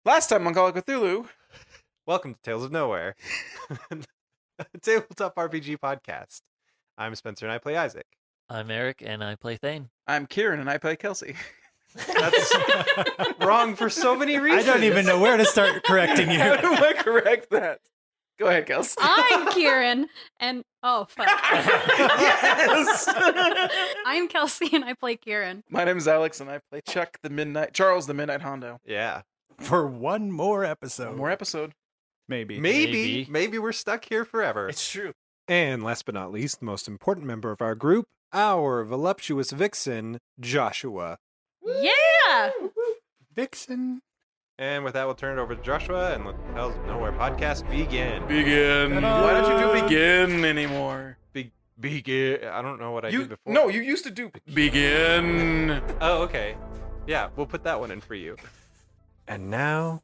Last time on Call of Cthulhu. Welcome to Tales of Nowhere, a tabletop RPG podcast. I'm Spencer and I play Isaac. I'm Eric and I play Thane. I'm Kieran and I play Kelsey. That's wrong for so many reasons. I don't even know where to start correcting you. How do I correct that? Go ahead, Kelsey. I'm Kieran, and oh fuck. Yes! I'm Kelsey, and I play Kieran. My name is Alex, and I play Charles the Midnight Hondo. Yeah. For one more episode. One more episode. Maybe. Maybe we're stuck here forever. It's true. And last but not least, the most important member of our group, our voluptuous vixen, Joshua. Yeah. Vixen. And with that, we'll turn it over to Joshua and let the Tales of Nowhere podcast begin. Begin. Ta-da. Why don't you do begin anymore? Begin. I don't know what I did before. No, you used to do begin. Oh, okay. Yeah, we'll put that one in for you. And now,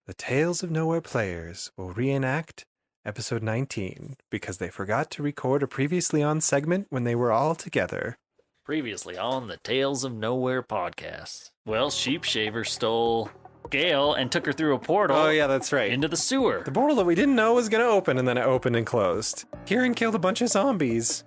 the Tales of Nowhere players will reenact episode 19 because they forgot to record a previously on segment when they were all together. Previously on the Tales of Nowhere podcast. Well, Sheepshaver stole Gale and took her through a portal Oh, yeah, that's right. into the sewer. The portal that we didn't know was going to open, and then it opened and closed. Kieran killed a bunch of zombies.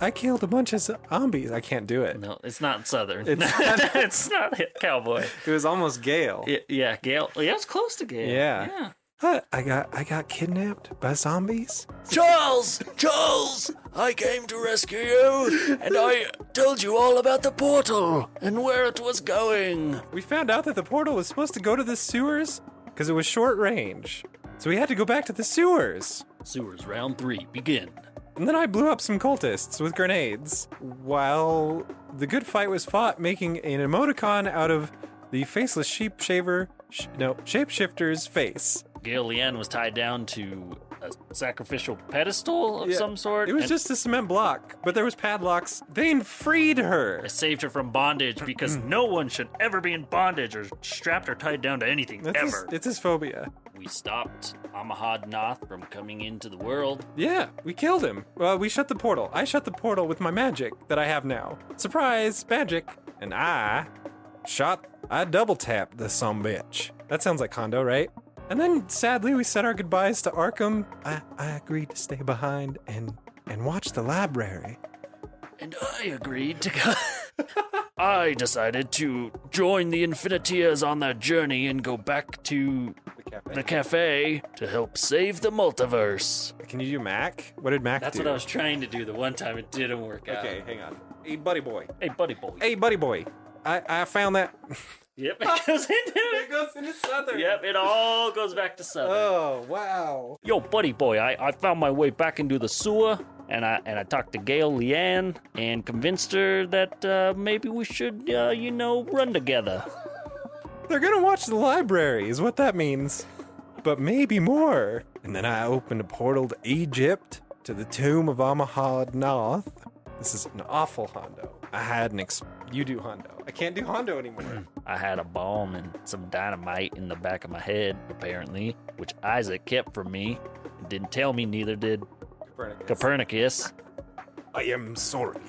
I killed a bunch of zombies. I can't do it. No, it's not Southern. It's not- It's not cowboy. It was almost Gale. Yeah, Gale. Yeah, it's close to Gale. Yeah. I got kidnapped by zombies. Charles! I came to rescue you, and I told you all about the portal and where it was going. We found out that the portal was supposed to go to the sewers because it was short range. So we had to go back to the sewers. Sewers round 3, begin. And then I blew up some cultists with grenades while the good fight was fought, making an emoticon out of the faceless shapeshifter's face. Gale Leanne was tied down to a sacrificial pedestal of Yeah, some sort. It was and just a cement block, but there was padlocks. Thane freed her. I saved her from bondage because no one should ever be in bondage or strapped or tied down to anything ever. It's his phobia. We stopped Amahad Nath from coming into the world. Yeah, we killed him. Well, we shut the portal. I shut the portal with my magic that I have now. Surprise, magic. And I double tapped this sumbitch. That sounds like Hondo, right? And then, sadly, we said our goodbyes to Arkham. I agreed to stay behind and watch the library. And I agreed to go. I decided to join the Infiniteers on their journey and go back to the cafe to help save the multiverse. Can you do Mac? What did Mac That's do? what I was trying to do the one time it didn't work out. Okay, hang on. Hey, buddy boy. Hey, buddy boy. Hey, buddy boy. I found that. Yep, it goes into it. goes into Southern. Yep, it all goes back to Southern. Oh, wow. Yo, buddy boy, I found my way back into the sewer, and I talked to Gale Leanne and convinced her that maybe we should, run together. They're gonna watch the library, is what that means. But maybe more. And then I opened a portal to Egypt, to the tomb of Amahad Nath. This is an awful Hondo. I had you do Hondo. I can't do Hondo anymore. I had a bomb and some dynamite in the back of my head, apparently, which Isaac kept from me and didn't tell me, neither did Copernicus. I am sorry.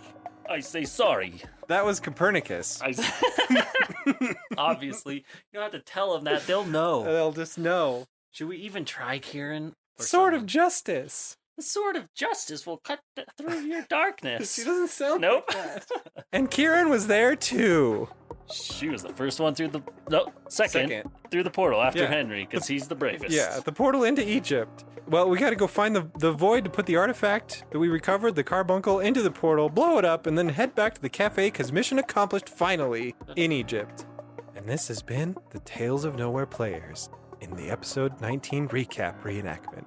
I say sorry. That was Copernicus. Obviously, you don't have to tell them that. They'll know. They'll just know. Should we even try, Kieran? Sword of justice. The sword of justice will cut through your darkness. She doesn't sound Nope. like that. And Kieran was there too. She was the first one through the... No, second. Through the portal after Yeah. Henry, because he's the bravest. Yeah, the portal into Egypt. Well, we gotta go find the void to put the artifact that we recovered, the carbuncle, into the portal, blow it up, and then head back to the cafe, because mission accomplished finally in Egypt. And this has been the Tales of Nowhere players in the episode 19 recap reenactment.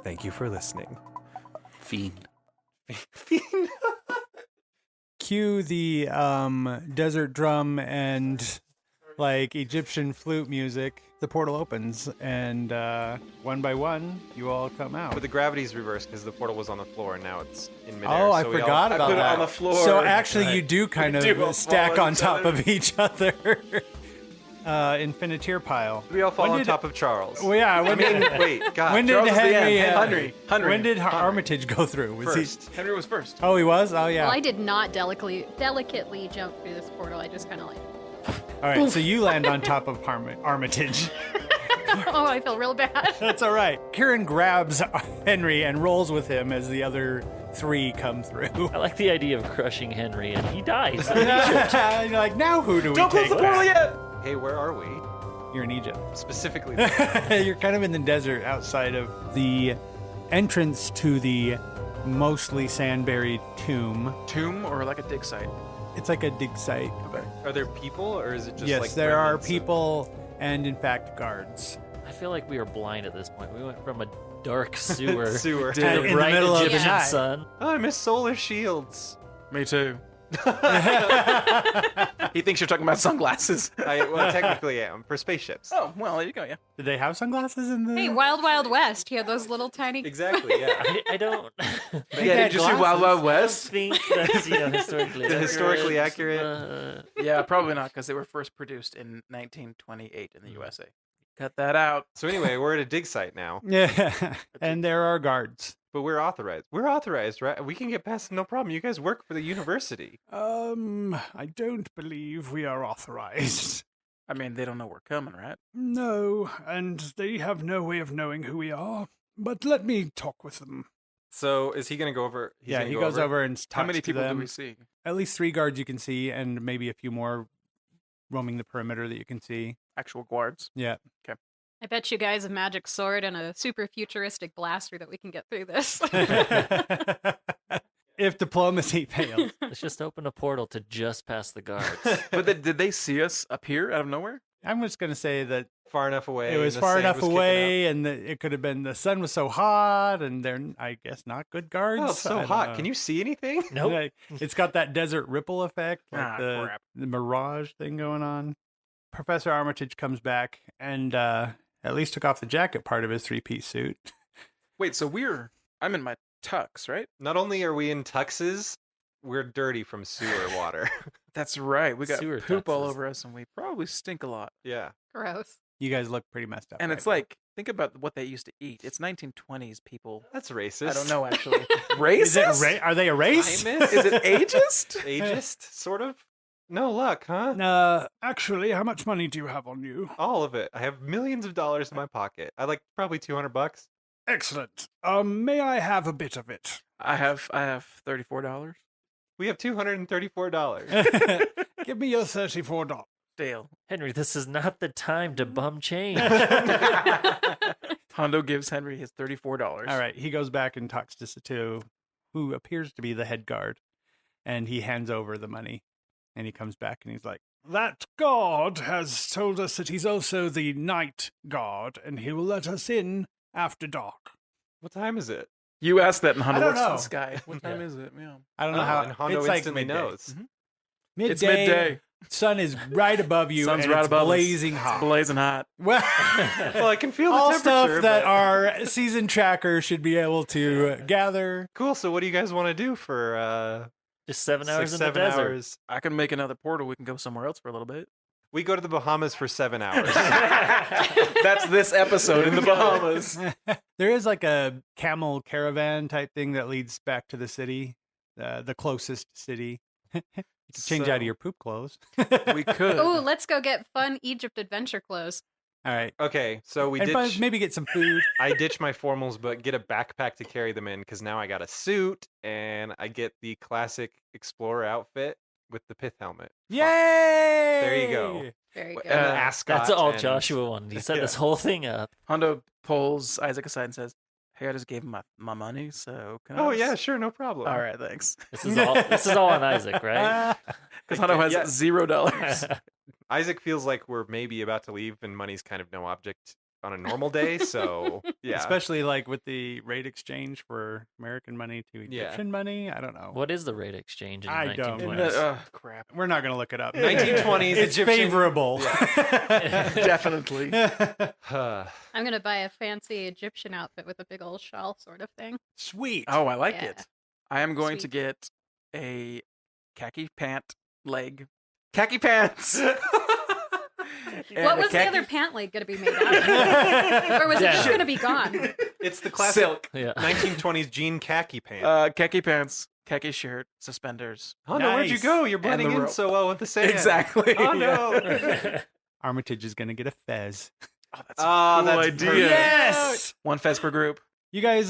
Thank you for listening. Fiend. Cue the desert drum and like Egyptian flute music. The portal opens, and one by one, you all come out. But the gravity's reversed because the portal was on the floor and now it's in midair. Oh, I so we forgot I about put it that. on the floor. So actually, Right. you do kind We do all of stack fall on each top other. of each other. Infiniteer pile. We all fall When on did- top of Charles. Well, yeah. I mean, wait, God. When did Charles is the Henry? end. Henry. When did Armitage go through? Was First. Henry was first. Oh, he was. Oh, yeah. Well, I did not delicately jump through this portal. I just kind of like. All right. So you land on top of Armitage. Oh, I feel real bad. That's all right. Kieran grabs Henry and rolls with him as the other three come through. I like the idea of crushing Henry, and he dies. You're like, now who do we Don't close take the portal back? yet! Hey, where are we? You're in Egypt. Specifically. You're kind of in the desert outside of the entrance to the mostly sand-buried tomb. Tomb or like a dig site? It's like a dig site. Are there people, or is it just Yes, like there are remnants of- people and, in fact, guards. I feel like we are blind at this point. We went from a dark sewer Sewer. to And the in the bright middle of the Egyptian night. sun. Oh, I miss solar shields. Me too. He thinks you're talking about sunglasses. Well, technically, I am for spaceships. Oh, well, there you go, yeah. Did they have sunglasses in the... Hey, Wild Wild West. He had those little tiny. Exactly. Yeah. I don't They Yeah, had did you see Wild glasses. Wild West? think that's historically accurate. Historically accurate. Yeah, probably not, because they were first produced in 1928 in the USA. Cut that out. So anyway, we're at a dig site now, Yeah, and there are guards. but we're authorized. We're authorized, right? We can get past no problem. You guys work for the university. I don't believe we are authorized. I mean, they don't know we're coming, right? No, and they have no way of knowing who we are. But let me talk with them. So is he going to go over? He's Yeah, gonna he go goes over and talks How many to people them. do we see? At least 3 guards you can see, and maybe a few more roaming the perimeter that you can see. Actual guards? Yeah. I bet you guys a magic sword and a super futuristic blaster that we can get through this. If diplomacy fails. Let's just open a portal to just past the guards. But did they see us appear out of nowhere? I'm just going to say that far enough away. it was and the far sand enough was kicking up. away, and it could have been the sun was so hot, and they're, I guess, not good guards. Oh, it's I so don't hot. know. Can you see anything? Nope. Like, it's got that desert ripple effect, like Ah, the crap. mirage thing going on. Professor Armitage comes back and at least took off the jacket part of his 3-piece suit. Wait, so I'm in my tux, right? Not only are we in tuxes, we're dirty from sewer water. That's right. We got Sewer poop all tuxes. over us, and we probably stink a lot. Yeah. Gross. You guys look pretty messed up. And right it's now. like, think about what they used to eat. It's 1920s people. That's racist. I don't know, actually. Is it Racist? are they a race? Timist? Is it ageist? Ageist, sort of? No luck, huh? Actually, how much money do you have on you? All of it. I have millions of dollars in my pocket. I like probably $200. Excellent. May I have a bit of it? I have $34. We have $234. Give me your $34. Dale. Henry, this is not the time to bum change. Hondo gives Henry his $34. All right, he goes back and talks to Satu, who appears to be the head guard, and he hands over the money. And he comes back and he's like, "That guard has told us that he's also the night guard, and he will let us in after dark." What time is it? You asked that, and Hondo I don't looks to know. the sky. What time Yeah. is it? Yeah. I don't know how. And Hondo it's like instantly midday. knows. Midday. It's midday. Sun is right above you, Sun's and right it's above us. blazing hot. Blazing hot. Well, Well, I can feel the all temperature. stuff that but- our season tracker should be able to gather. Cool. So, what do you guys want to do for Just 7 hours 6, in the 7 desert. hours? I can make another portal. We can go somewhere else for a little bit. We go to the Bahamas for 7 hours. That's this episode in the Bahamas. There is like a camel caravan type thing that leads back to the city, the closest city. You can change out of So, your poop clothes. We could. Oh, let's go get fun Egypt adventure clothes. All right. Okay, so we And ditch. maybe get some food. I ditch my formals, but get a backpack to carry them in because now I got a suit and I get the classic explorer outfit with the pith helmet. Yay! There you go. Very good. And the Uh, ascot. That's all and- Joshua wanted. He set Yeah. this whole thing up. Hondo pulls Isaac aside and says, "Hey, I just gave him my money, so can I Oh just-" yeah, sure, no problem. All right, thanks. This is all on Isaac, right? Because Hondo has Yeah. $0. Isaac feels like we're maybe about to leave, and money's kind of no object on a normal day. So yeah, Especially like with the rate exchange for American money to Yeah. Egyptian money. I don't know. What is the rate exchange in I the don't. 1920s? Crap. We're not going to look it up. 1920s It's Egyptian- favorable. Definitely. I'm gonna buy a fancy Egyptian outfit with a big old shawl, sort of thing. Sweet. Oh, I like Yeah. it. I am going to Sweet. get a khaki pant leg. Khaki pants. And What a was the khaki- other pant leg gonna be made out of? Or was it just Yeah. gonna be gone? it's the classic Silk. Yeah. 1920s jean khaki pant. Khaki pants, khaki shirt, suspenders. Oh no, where'd you nice. go? You're And blending the in rope. so well with the sand. Exactly. Oh no. Armitage is going to get a fez. Oh, that's a cool that's idea. perfect. Yes! One fez per group. You guys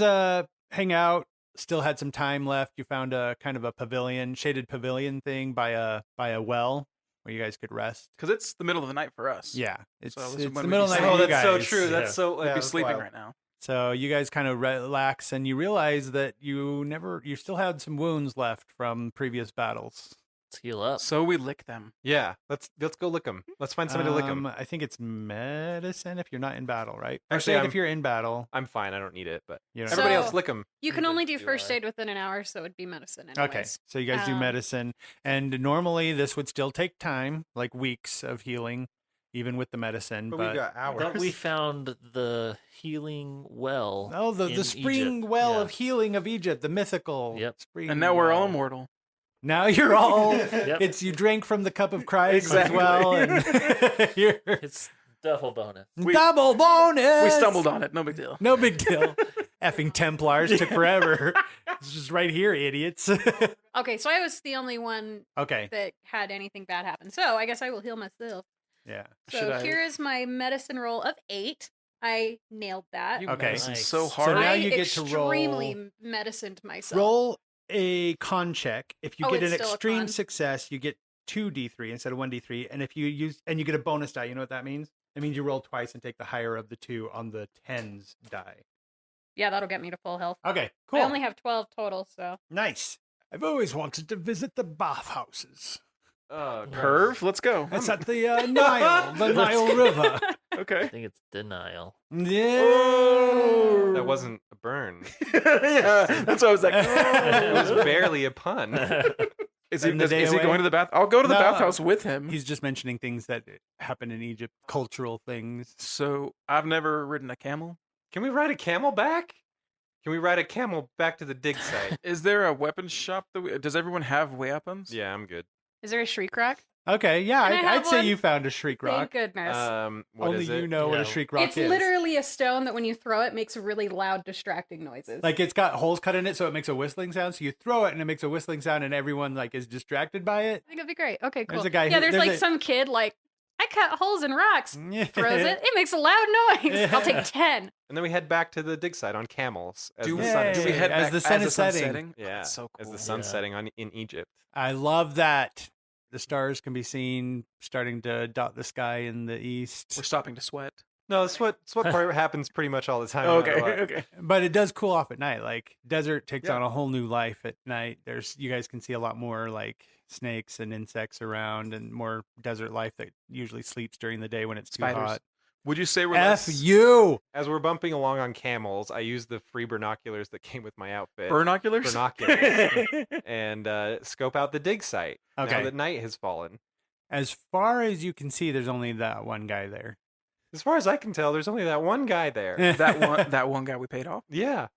hang out. Still had some time left. You found a kind of a pavilion, shaded pavilion thing by a well where you guys could rest. Because it's the middle of the night for us. Yeah, it's So this is it's when the we'd middle be of the night. Oh, for you that's so guys. true. That's Yeah. so. We'd yeah, be that's sleeping wild. right now. So you guys kind of relax, and you realize that you still had some wounds left from previous battles. Let's heal up. So we lick them. Yeah, let's go lick them. Let's find somebody to lick them. I think it's medicine if you're not in battle, right? Actually, First aid I'm- if you're in battle. I'm fine. I don't need it, but You don't everybody So- else lick them. You can only do Do first I? aid within an hour, so it'd be medicine anyways. Okay, so you guys do Um, medicine, and normally this would still take time, like weeks of healing, even with the medicine. But But, we got I hours. thought we found the healing well. oh, in the spring Egypt. well Yeah. of healing of Egypt, the mythical Yep. spring. And now we're all well. immortal. Now you're all. Yep. It's you drank from the cup of Christ Exactly. as well, and you're It's double bonus. double bonus. We stumbled on it. No big deal. No big deal. Effing Templars took forever. It's just right here, idiots. Okay, so I was the only one Okay. that had anything bad happen. So I guess I will heal myself. Yeah. Should So I- here is my medicine roll of 8. I nailed that. You Okay. medicine Nice. so So hard. now I you get to roll- extremely medicined myself. Roll a con check. If you Oh, get it's an still a extreme con. success, you get 2d3 instead of 1d3. And if you use and you get a bonus die, you know what that means? It means you roll twice and take the higher of the two on the tens die. Yeah, that'll get me to full health. Okay, cool. I only have 12 total, so. Nice. I've always wanted to visit the bathhouses. Oh, Perv, let's go. It's at the Nile, the Nile River. I Okay. think it's denial. Yeah. that wasn't a burn. Yeah, that's why I was like, It was barely a pun. is he, And the day is he away? going to the bath? I'll go to the No. bathhouse with him. He's just mentioning things that happen in Egypt, cultural things. So I've never ridden a camel. Can we ride a camel back? Can we ride a camel back to the dig site? Is there a weapons shop? Does everyone have weapons? Yeah, I'm good. Is there a shriek rock? Okay, yeah, Can I have I'd say one? you found a shriek Thank rock. goodness. What Only is it? you know what a Yeah. shriek rock It's is. literally a stone that when you throw it makes really loud, distracting noises. Like it's got holes cut in it, so it makes a whistling sound. So you throw it, and it makes a whistling sound, and everyone like is distracted by it. I think it'd be great. Okay, cool. There's a guy yeah, who- there's there's like a- some kid like, I cut holes in rocks. Throws it. It makes a loud noise. I'll take 10. And then we head back to the dig site on camels as Do the we, sun Yay. is do we setting. head As back the sun as is sun's setting. Yeah, That's so cool. as the sun's Yeah. setting in Egypt. I love that. The stars can be seen starting to dot the sky in the east, We're stopping to sweat. No, that's what part happens pretty much all the time. no Okay, matter what. okay. but it does cool off at night. Like desert takes Yeah. on a whole new life at night. You guys can see a lot more like snakes and insects around, and more desert life that usually sleeps during the day when it's too Spiders. hot. Would you say we're F less you. As we're bumping along on camels, I use the free binoculars that came with my outfit. binoculars? Binoculars. and scope out the dig site. Okay. Now that night has fallen. As far as you can see, there's only that one guy there. As far as I can tell, there's only that one guy there. that one guy we paid off. Yeah.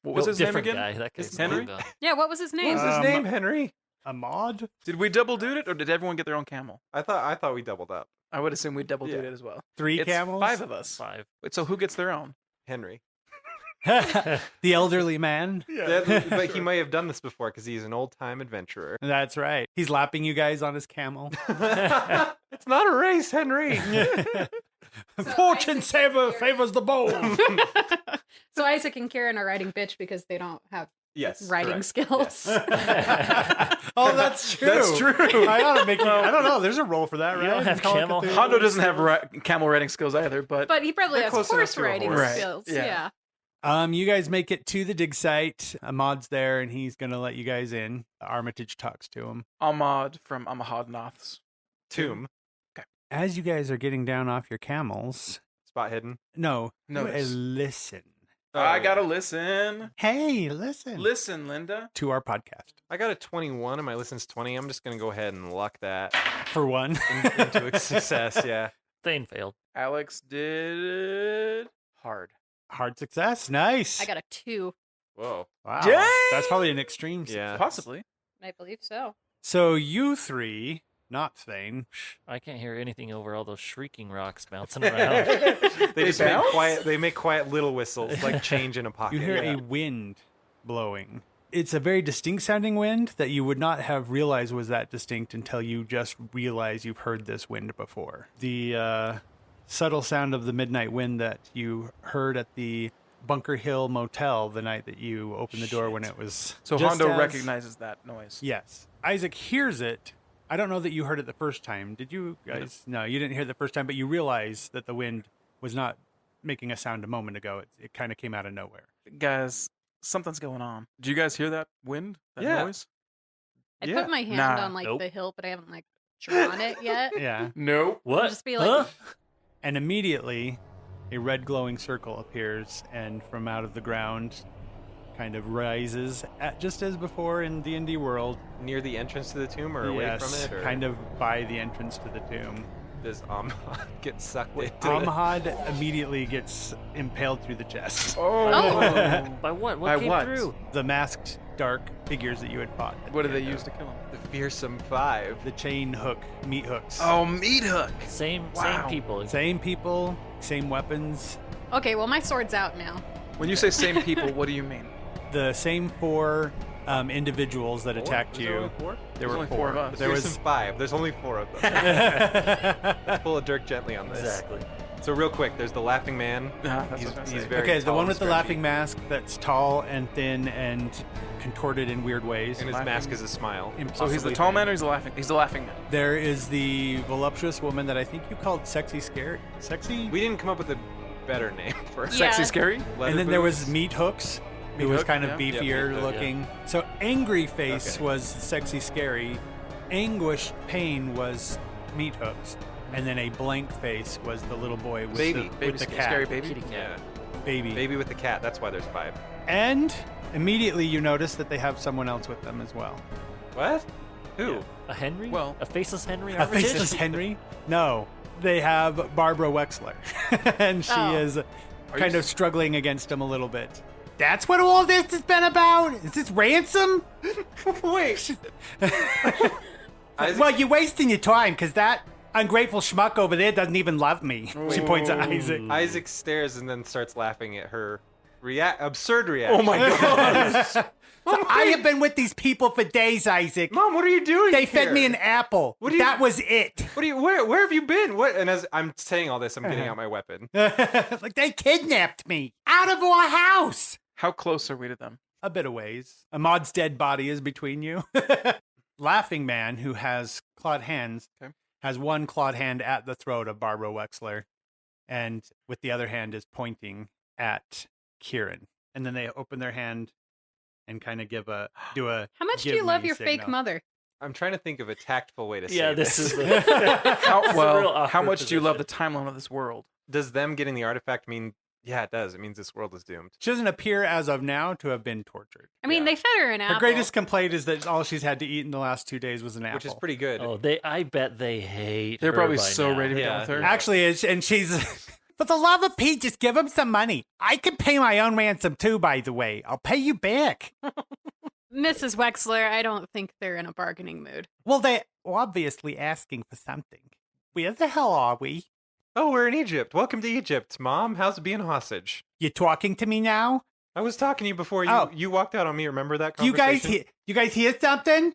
What was his name Different again? guy. That Is guy's Henry? long gone. Yeah, what was his What name? was his name, Henry? Ahmad? Did we double do it, or did everyone get their own camel? I thought we doubled up. I would assume we double did Yeah. it as well. 3 It's camels? 5 of us. 5. Wait, so who gets their own? Henry. The elderly man. But he may have done this before because he's an old time adventurer. That's right. He's lapping you guys on his camel. It's not a race, Henry. Fortune Isaac saver and favors the bold. So Isaac and Karen are riding bitch because they don't have Yes. riding correct. skills. Oh, that's true. That's true. I ought to make you. I don't know. There's a role for that, You right? don't have Call it camel? Cthulhu. Hondo doesn't have camel riding skills either, but But he probably They're has close enough horse to a riding horse. Right, skills. yeah. Yeah. You guys make it to the dig site. Ahmad's there, and he's gonna let you guys in. Armitage talks to him. Ahmad from Amahadnath's Tomb. As you guys are getting down off your camels, Spot hidden. no, Notice. listen. I gotta listen. Hey, listen. Listen, Linda. To our podcast I got a 21 and my listen's 20. I'm just going to go ahead and luck that for one. into a success. Yeah. Thane failed. Alex did hard. Hard success. Nice. I got a 2. Whoa. wow. Dang! That's probably an extreme. Yeah. Possibly. I believe so. So you three, not Thane. I can't hear anything over all those shrieking rocks bouncing around. They just make bounce? quiet. They make quiet little whistles, like change in a pocket. You hear Yeah. a wind blowing. It's a very distinct sounding wind that you would not have realized was that distinct until you just realize you've heard this wind before. The subtle sound of the midnight wind that you heard at the Bunker Hill Motel the night that you opened the door when it was. So just Hondo as- recognizes that noise. Yes. Isaac hears it. I don't know that you heard it the first time. Did you guys? No, you didn't hear it the first time, but you realize that the wind was not making a sound a moment ago. It kind of came out of nowhere. Guys, something's going on. Do you guys hear that wind? That Yeah. noise? I Yeah. put my hand Nah. on like Nope. the hilt, but I haven't like drawn it yet. Yeah. No. What? Just be like, Huh? And immediately, a red glowing circle appears, and from out of the ground, kind of rises, just as before in D&D world. Near the entrance to the tomb or away Yes, from it? Or kind of by the entrance to the tomb. does Amhad get sucked into it? Amhad immediately gets impaled through the chest. Oh. By what? What By came what? through? The masked dark figures that you had fought. at What the did they end use of- to kill him? The fearsome five. The chain hook, meat hooks. Oh, meat hook. Same Wow. people. Same people, same weapons, okay, well my sword's out now. When you say same people, what do you mean? the same four individuals that attacked Was you. there only four? There There's were only four. four of us. But there was Fearsome five. There's only four of them. Pull a Dirk gently on this. Exactly. So real quick, there's the laughing man. That's what I was He's gonna say. very okay, the tall one and with the stretchy, laughing mask that's tall and thin and contorted in weird ways. and his laughing- mask is a smile. So he's the Impossibly tall thin. man or he's the laughing? He's the laughing man. There is the voluptuous woman that I think you called sexy scary. Sexy? We didn't come up with a better name for it. Yeah. Sexy, scary. Leather And then there was boots. Meat Hooks, who Meat was Hook, kind of yeah. Yep, beefier Meat Hook, looking. So Angry Face Okay. was sexy scary. Anguished Pain was Meat Hooks. And then a blank face was the little boy with Baby. the, Baby, with the cat. scary baby. Kitty cat. Yeah. Baby. Baby with the cat. That's why there's five. And immediately you notice that they have someone else with them as well. What? Who? Yeah. A Henry? Well- a faceless Henry? A faceless Henry? No. They have Barbara Wexler. And she Oh. is you kind of s- struggling against him a little bit. That's what all this has been about? Is this ransom? Wait. Well, you're wasting your time because that ungrateful schmuck over there doesn't even love me. She points at Isaac. Isaac stares and then starts laughing at her absurd reaction. Oh my god. I have been with these people for days, Isaac. Mom, what are you doing? They fed me here? an apple. What do you- That was it. What do you? Where have you been? What? And as I'm saying all this, I'm getting out my weapon. Like they kidnapped me out of our house. How close are we to them? A bit of ways. Ahmad's dead body is between you. Laughing Man, who has clawed hands, Okay. has one clawed hand at the throat of Barbara Wexler, and with the other hand is pointing at Kieran. And then they open their hand and kind of do a. How much do give you love me your fake signal. mother? I'm trying to think of a tactful way to say Yeah, this is the. How It's a real well? How awkward much do you love the position. timeline of this world? Does them getting the artifact mean? Yeah, it does. It means this world is doomed. She doesn't appear as of now to have been tortured. I mean, Yeah. they fed her an apple. Her greatest complaint is that all she's had to eat in the last 2 days was an apple. Which is pretty good. Oh, I bet they hate. They're her probably by so now. ready to be done Yeah. with her. Actually, and she's. For the love of Pete, just give him some money. I can pay my own ransom too, by the way. I'll pay you back. Mrs. Wexler, I don't think they're in a bargaining mood. Well, they're obviously asking for something. Where the hell are we? Oh, we're in Egypt. Welcome to Egypt, Mom. How's it being a hostage? You talking to me now? I was talking to you before you Oh. you walked out on me. Remember that You conversation? guys hear something?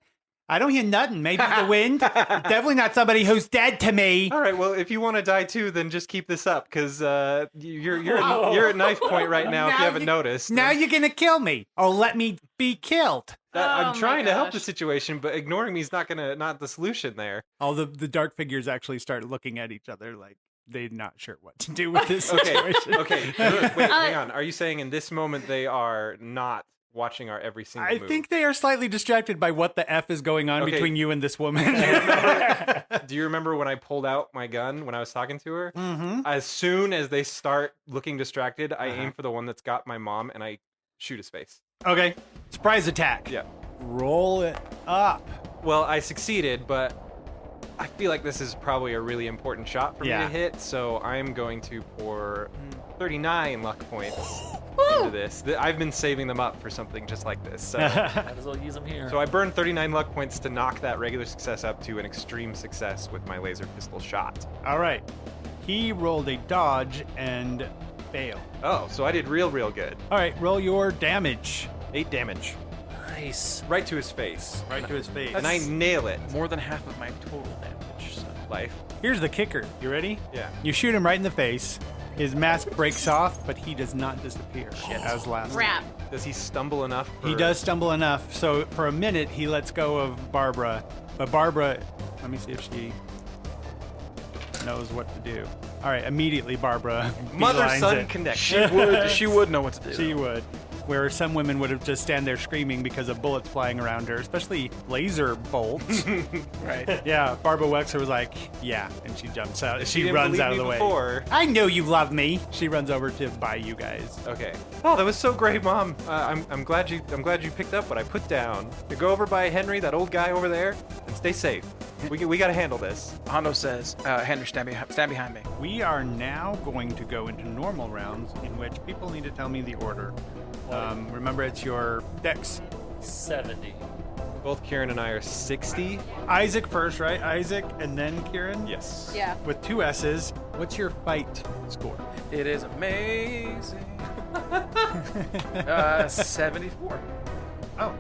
I don't hear nothing. Maybe the wind. Definitely not somebody who's dead to me. All right. Well, if you want to die too, then just keep this up because you're at knife point right now. If you Now haven't noticed. Now you're gonna kill me, or let me be killed. I'm Oh my trying to help the gosh. situation, but ignoring me is not the solution there. All the dark figures actually start looking at each other like they're not sure what to do with this Okay. situation. Okay. Wait. Hang on. Are you saying in this moment they are not watching our every single I move? think they are slightly distracted by what the F is going on Okay. between you and this woman. Do you remember when I pulled out my gun when I was talking to her? Mm-hmm. As soon as they start looking distracted, I Uh-huh. aim for the one that's got my mom and I shoot his face. Okay. Surprise attack. Yeah. Roll it up. Well, I succeeded, but I feel like this is probably a really important shot for me Yeah. to hit, so I'm going to pour 39 luck points into this. I've been saving them up for something just like this. So, Might as well use them here. so I burned 39 luck points to knock that regular success up to an extreme success with my laser pistol shot. All right. He rolled a dodge and failed. Oh, so I did real good. All right. Roll your damage. 8 damage. Nice. Right to his face. Right to his face. And I nail it. More than half of my total damage. So. life. Here's the kicker. You ready? Yeah. You shoot him right in the face. His mask breaks off, but he does not disappear as last. Rap. Does he stumble enough? He does stumble enough, so for a minute he lets go of Barbara. But Barbara, let me see if she knows what to do. All right, immediately Barbara beelines Mother-son it. connection. She would know what to do. She would. Where some women would have just stand there screaming because of bullets flying around her, especially laser bolts. Right. Yeah, Barbara Wexler was like, yeah, and she jumps out. She didn't runs believe out of me the way. before. I know you love me. She runs over to buy you guys. Okay. Oh, that was so great, Mom. I'm glad you picked up what I put down. To go over by Henry, that old guy over there, and stay safe. We gotta handle this. Hondo says, Henry, stand behind me. We are now going to go into normal rounds in which people need to tell me the order. Remember, it's your dex. 70. Both Kieran and I are 60. Isaac first, right? Isaac and then Kieran? Yes. Yeah. With 2 S's. What's your fight score? It is amazing. 74. Oh,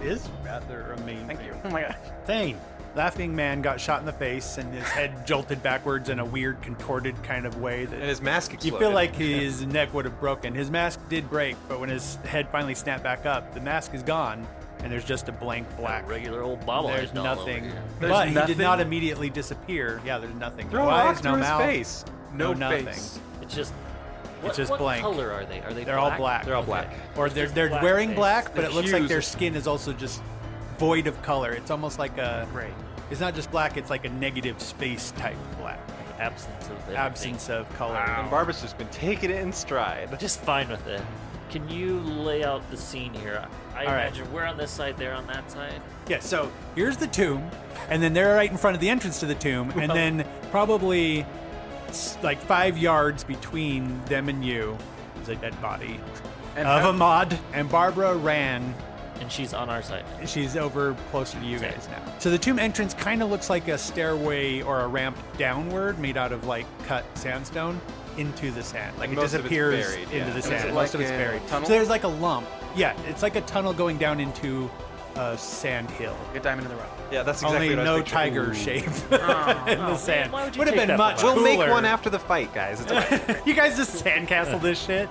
it is rather amazing. Thank you. Oh my god. Thane. Laughing Man got shot in the face and his head jolted backwards in a weird, contorted kind of way And that his mask you exploded. feel like his neck would have broken. His mask did break, but when his head finally snapped back up, the mask is gone and there's just a blank black. Regular old bobblehead There's doll over nothing. here. There's But he did nothing? not immediately disappear. Yeah, there's nothing. Throw No a eyes, rock no through his mouth. face. No nothing. face. It's just. It's just blank. What color are they? Are they? They're all black. They're all black. Or they're black wearing face. black, but The it looks like hues their of- skin is also just void of color. It's almost like a. Great. It's not just black. It's like a negative space type black. Absence of everything. Absence of color. And Barbara's just been taking it in stride. Just fine with it. Can you lay out the scene here? I All right. imagine we're on this side, they're on that side. Yeah, so here's the tomb, and then they're right in front of the entrance to the tomb, and then probably like 5 yards between them and you is a dead body And of how- Ahmad, and Barbara ran. And she's on our side. She's over closer to you Okay. guys now. So the tomb entrance kind of looks like a stairway or a ramp downward made out of like cut sandstone into the sand. Like it Most of it's disappears buried, into yeah. the Is sand. it Most of like it's a buried. tunnel? So there's like a lump. Yeah, it's like a tunnel going down into a sand hill. A diamond in the rough. Yeah, that's exactly Only what I was no picturing. tiger shape in the sand. why would you Would have take been that much from We'll cooler. make one after the fight, guys. It's okay. You guys just sandcastle this shit.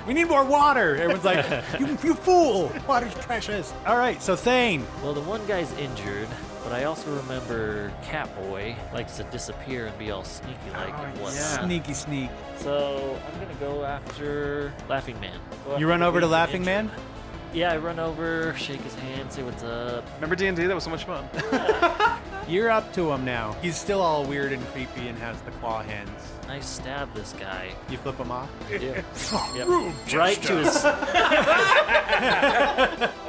We need more water. Everyone's like, you fool! Water's precious. All right, so Thane. Well, the one guy's injured, but I also remember Catboy likes to disappear and be all sneaky like and whatnot. yeah. Sneaky sneak. So I'm gonna go after Laughing Man. Go You after run the over to dude Laughing injured. Man? Yeah, I run over, shake his hand, say what's up. Remember D&D? That was so much fun. You're up to him now. He's still all weird and creepy and has the claw hands. I stab this guy. You flip him off? Yeah. Yep. Right to his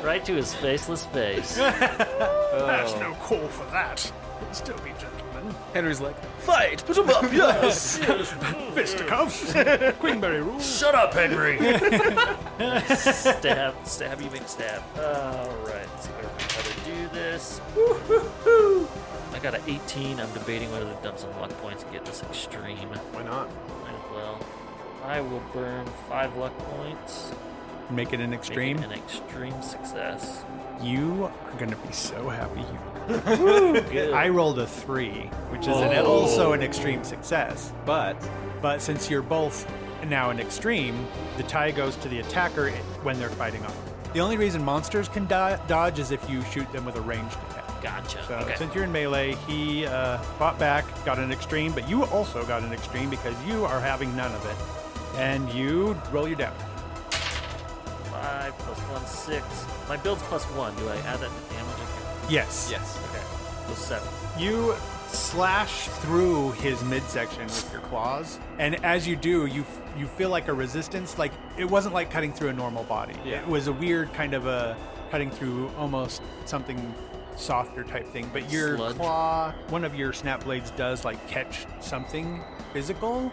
right to his faceless face. That's no call for that. Still be gentlemen. Henry's like, fight! Put him up, yes! Fisticuffs. Queenberry rules. Shut up, Henry! stab, you make stab. Alright, let's see how to do this. I got an 18. I'm debating whether to dump some luck points and get this extreme. Why not? Might as well. I will burn 5 luck points. Make it an Make extreme. it an extreme success. You are going to be so happy you Good. I rolled a 3, which is also an extreme success. But But since you're both now an extreme, the tie goes to the attacker when they're fighting off. The only reason monsters can dodge is if you shoot them with a ranged attack. Gotcha. So Okay. since you're in melee, he fought back, got an extreme, but you also got an extreme because you are having none of it. And you roll your damage. 5 plus 1, 6. My build's plus 1. Do I add that to damage again? Yes. yes. Okay. So 7. You slash through his midsection with your claws, and as you do, you feel like a resistance. Like it wasn't like cutting through a normal body. Yeah. It was a weird kind of a cutting through almost something softer type thing. But your Sludge. claw, one of your snap blades does like catch something physical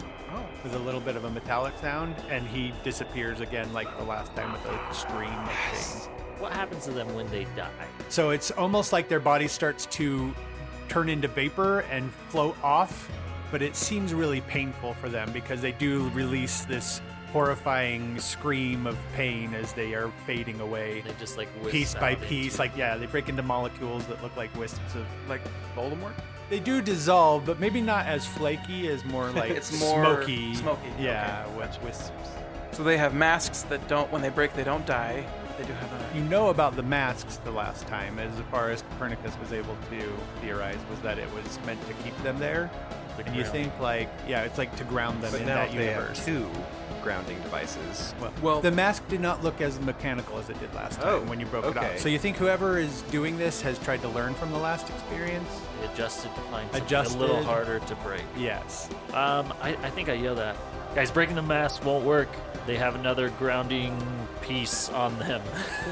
with a little bit of a metallic sound, and he disappears again like the last time with a stream of things. What happens to them when they die? So it's almost like their body starts to turn into vapor and float off, but it seems really painful for them because they do release this horrifying scream of pain as they are fading away, They just like whisk piece by out piece. into- Like, yeah, they break into molecules that look like wisps of. Like Voldemort? They do dissolve, but maybe not as flaky as more like It's more smoky. smoky, Yeah, okay, with wisps. So they have masks that don't, when they break, they don't die. They do have a. You know about the masks the last time, as far as Copernicus was able to theorize, was that it was meant to keep them there. And you think, like, yeah, it's like to ground them But in now that they universe. have 2 grounding devices. Well, The mask did not look as mechanical as it did last time Oh, when you broke it okay. out. So you think whoever is doing this has tried to learn from the last experience? They adjusted to find something Adjusted. a little harder to break. Yes. I think I yelled at guys. Breaking the mask won't work. They have another grounding piece on them.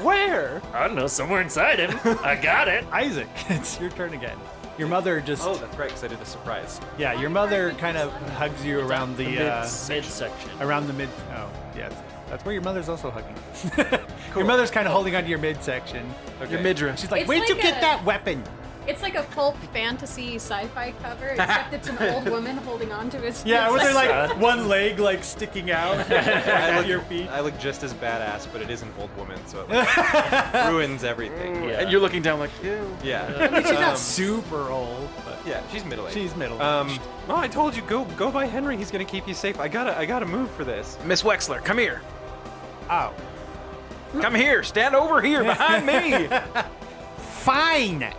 Where? I don't know, somewhere inside him. I got it. Isaac, it's your turn again. Your mother just, Oh, that's right, because I did a surprise. yeah, your mother kind of hugs you around the, Midsection. around the mid. Oh, yes, that's where your mother's also hugging. Your mother's kind of holding onto your midsection. Okay. your midriff. She's like, It's "Where'd you like get a- that weapon?" It's like a pulp fantasy sci-fi cover, except it's an old woman holding on to his. Yeah, with her midsection. like one leg like sticking out at your feet. I look just as badass, but it is an old woman, so it like, ruins everything. Yeah. And you're looking down like, ew. Yeah. She's not Um, super old, but yeah, she's middle-aged. she's middle. Oh, I told you, go by Henry. He's gonna keep you safe. I gotta move for this. Miss Wexler, come here. Oh, Come here. Stand over here behind me. fine.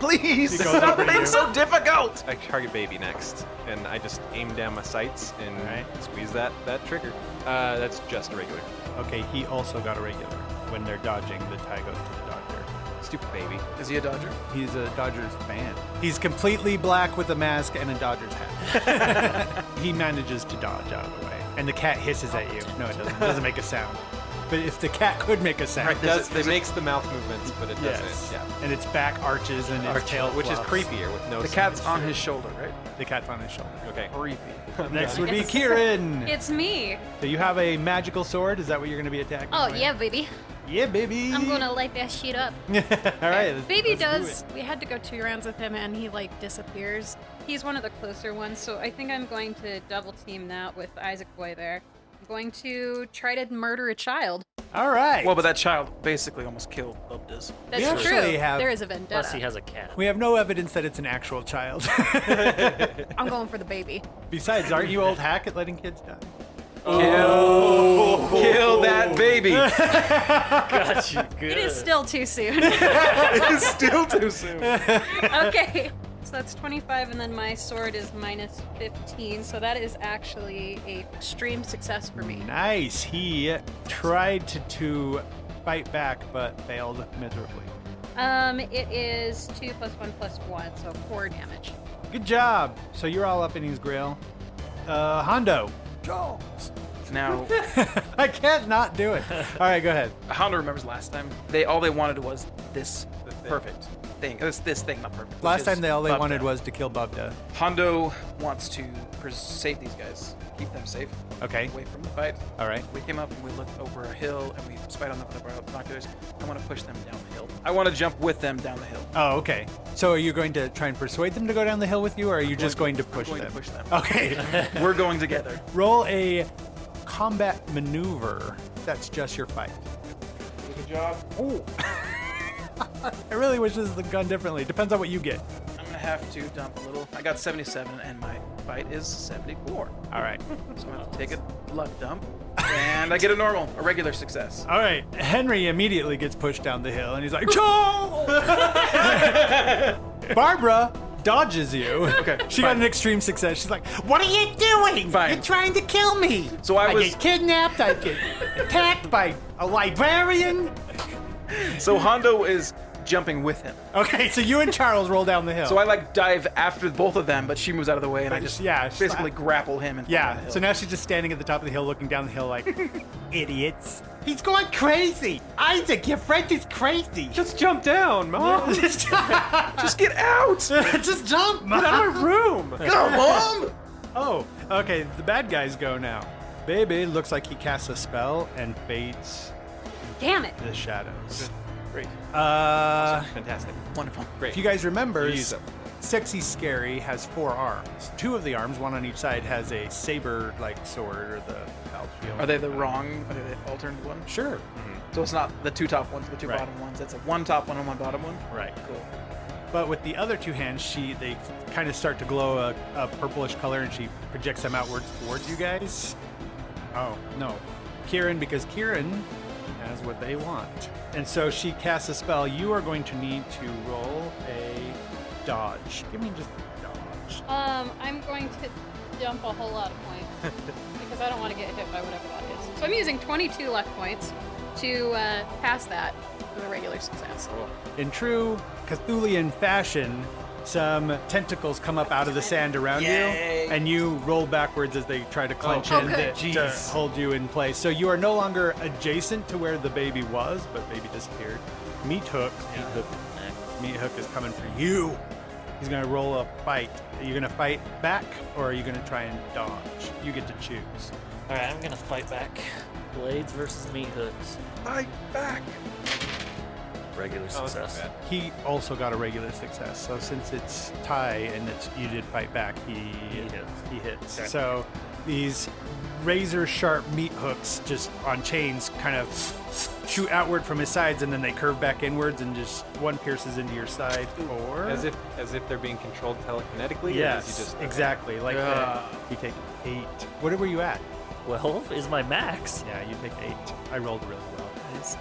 Please. He goes Stop over to being you. so difficult. I target baby next, and I just aim down my sights and Alright. squeeze that trigger. That's just a regular. Okay, he also got a regular. When they're dodging, the tie goes to the Dodger. Stupid baby. Is he a Dodger? He's a Dodgers fan. He's completely black with a mask and a Dodgers hat. He manages to dodge out of the way. And the cat hisses at you. No, it doesn't. It doesn't make a sound. But if the cat could make a sound, Right, does It makes the mouth movements, but it yes. doesn't. Yeah. And its back arches and its tail Which is flops. creepier with no The sound. cat's on his shoulder, right? The cat's on his shoulder. Okay. Creepy. Next would be It's- Kieran. It's me. So you have a magical sword. Is that what you're going to be attacking? Oh with? yeah, baby. Yeah, baby. I'm gonna light that shit up. All right. Baby let's do does. We had to go 2 rounds with him, and he like disappears. He's one of the closer ones, so I think I'm going to double team that with Isaac Boy there. I'm going to try to murder a child. it. All right. Well, but that child basically almost killed Bubdas. That's We true. actually have- There is a vendetta. Plus, he has a cat. we have no evidence that it's an actual child. I'm going for the baby. Besides, aren't you old hack at letting kids die? Kill that baby. Got you. Good. It is still too soon. It's still too soon. Okay. So that's 25, and then my sword is minus 15. So that is actually a extreme success for me. Nice. He tried to fight back, but failed miserably. It is 2 + 1 + 1, so 4 damage. Good job. So you're all up in his grill. Hondo. Jaws. Now, I can't not do it. All right, go ahead. Hondo remembers last time. All they wanted was this perfect thing. This thing, not perfect. Last which time is they Bubda. wanted was to kill Bubda. Hondo wants to save these guys, keep them safe, Okay. away from the fight. All right. We came up and we looked over a hill and we spied on them with our binoculars. I want to push them down the hill. I want to jump with them down the hill. Oh, okay. So are you going to try and persuade them to go down the hill with you, or are you just going to push I'm going them? to push them. Okay. We're going together. Roll a combat maneuver. That's just your fight. Good job. Oh. I really wish this had gone differently. Depends on what you get. I'm gonna have to dump a little. I got 77 and my fight is 74. All right. So I'm gonna have to take a luck dump. And I get a regular success. All right. Henry immediately gets pushed down the hill, and he's like, "Joe!" Barbara dodges you. Okay, She got fine. an extreme success. She's like, "What are you doing? Fine. You're trying to kill me." So I was- get kidnapped. I get attacked by a librarian. So Hondo is jumping with him. Okay, so you and Charles roll down the hill. So I like dive after both of them, but she moves out of the way and I just Yeah, basically grapple him and fall down the yeah. hill. So now she's just standing at the top of the hill, looking down the hill like, "Idiots! He's going crazy. Isaac, your friend is crazy. Just jump down, Mom. Just just get out! just jump, Get out of my room. Go, Mom! Oh, okay. The bad guys go now. Baby looks like he casts a spell and fades Damn it. the shadows. Great. Fantastic. Wonderful. Great. If you guys remember, You use them. Sexy Scary has 4 arms. 2 of the arms, one on each side, has a saber-like sword or the battle shield. Are they the wrong? Are they the alternate one? Sure. So it's not the two top ones, the two Right. bottom ones. It's a one top one and one bottom one. Right. Cool. But with the other two hands, they kind of start to glow a purplish color, and she projects them outwards towards you guys. Oh, no. Kieran, because Kieran has what they want. And so she casts a spell. You are going to need to roll a dodge. Give me just a dodge. I'm going to dump a whole lot of points because I don't want to get hit by whatever that is. So I'm using 22 luck points to pass that with a regular success. In true Cthulhian fashion, some tentacles come up out of the sand around you, and you roll backwards as they try to clench in good. to hold you in place. So you are no longer adjacent to where the baby was, but baby disappeared. Meat Hook is coming for you. He's going to roll a fight. Are you going to fight back, or are you going to try and dodge? You get to choose. All right, I'm gonna fight back. Blades versus meat hooks. Fight back. Regular success. He also got a regular success. So since it's tie and you did fight back, he hits. Okay. So these razor sharp meat hooks just on chains kind of shoot outward from his sides, and then they curve back inwards, and just one pierces into your side. Or As if they're being controlled telekinetically. Or yes, does he just exactly like that. You take 8. What were you at? 12 is my max. Yeah, you take 8. I rolled really well.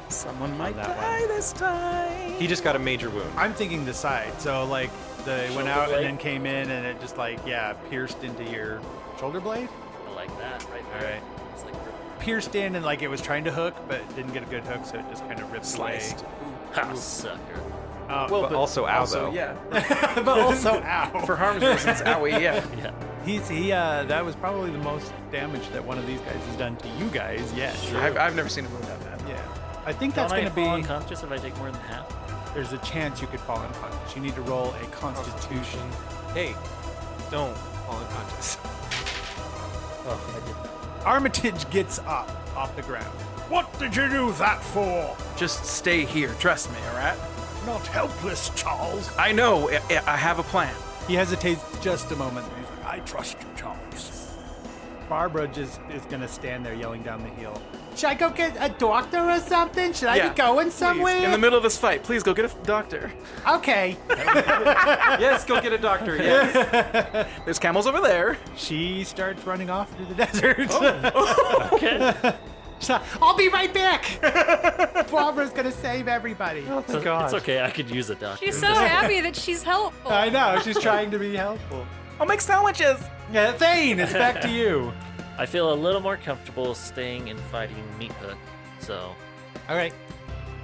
Someone might that die one. this time. He just got a major wound. I'm thinking the side. So like they went Shoulder out blade? and then came in, and it just pierced into your shoulder blade. I like that right there. All right. It's like Pierced in, and like it was trying to hook, but didn't get a good hook, so it just kind of ripped Sliced. away. ha, sucker. But also ow though. Yeah. but also, ow. For harm's reasons, owie, yeah. Yeah. That was probably the most damage that one of these guys has done to you guys yet. I've never seen a movie that bad. Yeah. I think Don't that's I going to fall be. unconscious if I take more than half? There's a chance you could fall unconscious. You need to roll a Constitution. Hey, don't fall unconscious. Oh, I did. Armitage gets up off the ground. What did you do that for? Just stay here. Trust me, all right? Not helpless, Charles. I know. I have a plan. He hesitates just a moment. He's like, I trust you, Charles. Barbara just is going to stand there yelling down the hill. Should I go get a doctor or something? Should I be going somewhere? Please, in the middle of this fight, please go get a doctor. Okay. Yes, go get a doctor. Yes. There's camels over there. She starts running off through the desert. Okay. So, I'll be right back. Barbara's going to save everybody. Oh, thank God. It's okay. I could use a doctor. She's so happy that she's helpful. I know. She's trying to be helpful. I'll make sandwiches. Yeah, Thane, it's back to you. I feel a little more comfortable staying and fighting Meat Hook, so All right.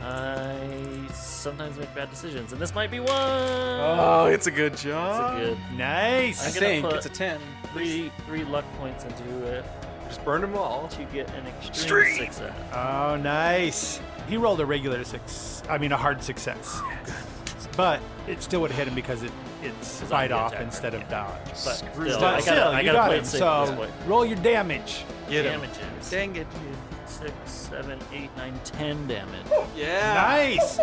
I sometimes make bad decisions, and this might be one. Oh, it's a good It's job. a good Nice. I I'm gonna think put it's a 10. three luck points into it Just burned them all. to get an extreme Street. success. Oh, nice. He rolled a a hard success. But it still would have hit him because it's I'm fight the off attacker, instead of yeah. dodge. But Screw still, that. I Still, gotta you play got it him. safe at this So point. roll your damage. Get him. Damages. Dang it. 6, 7, 8, 9, 10 damage. Yeah. Nice.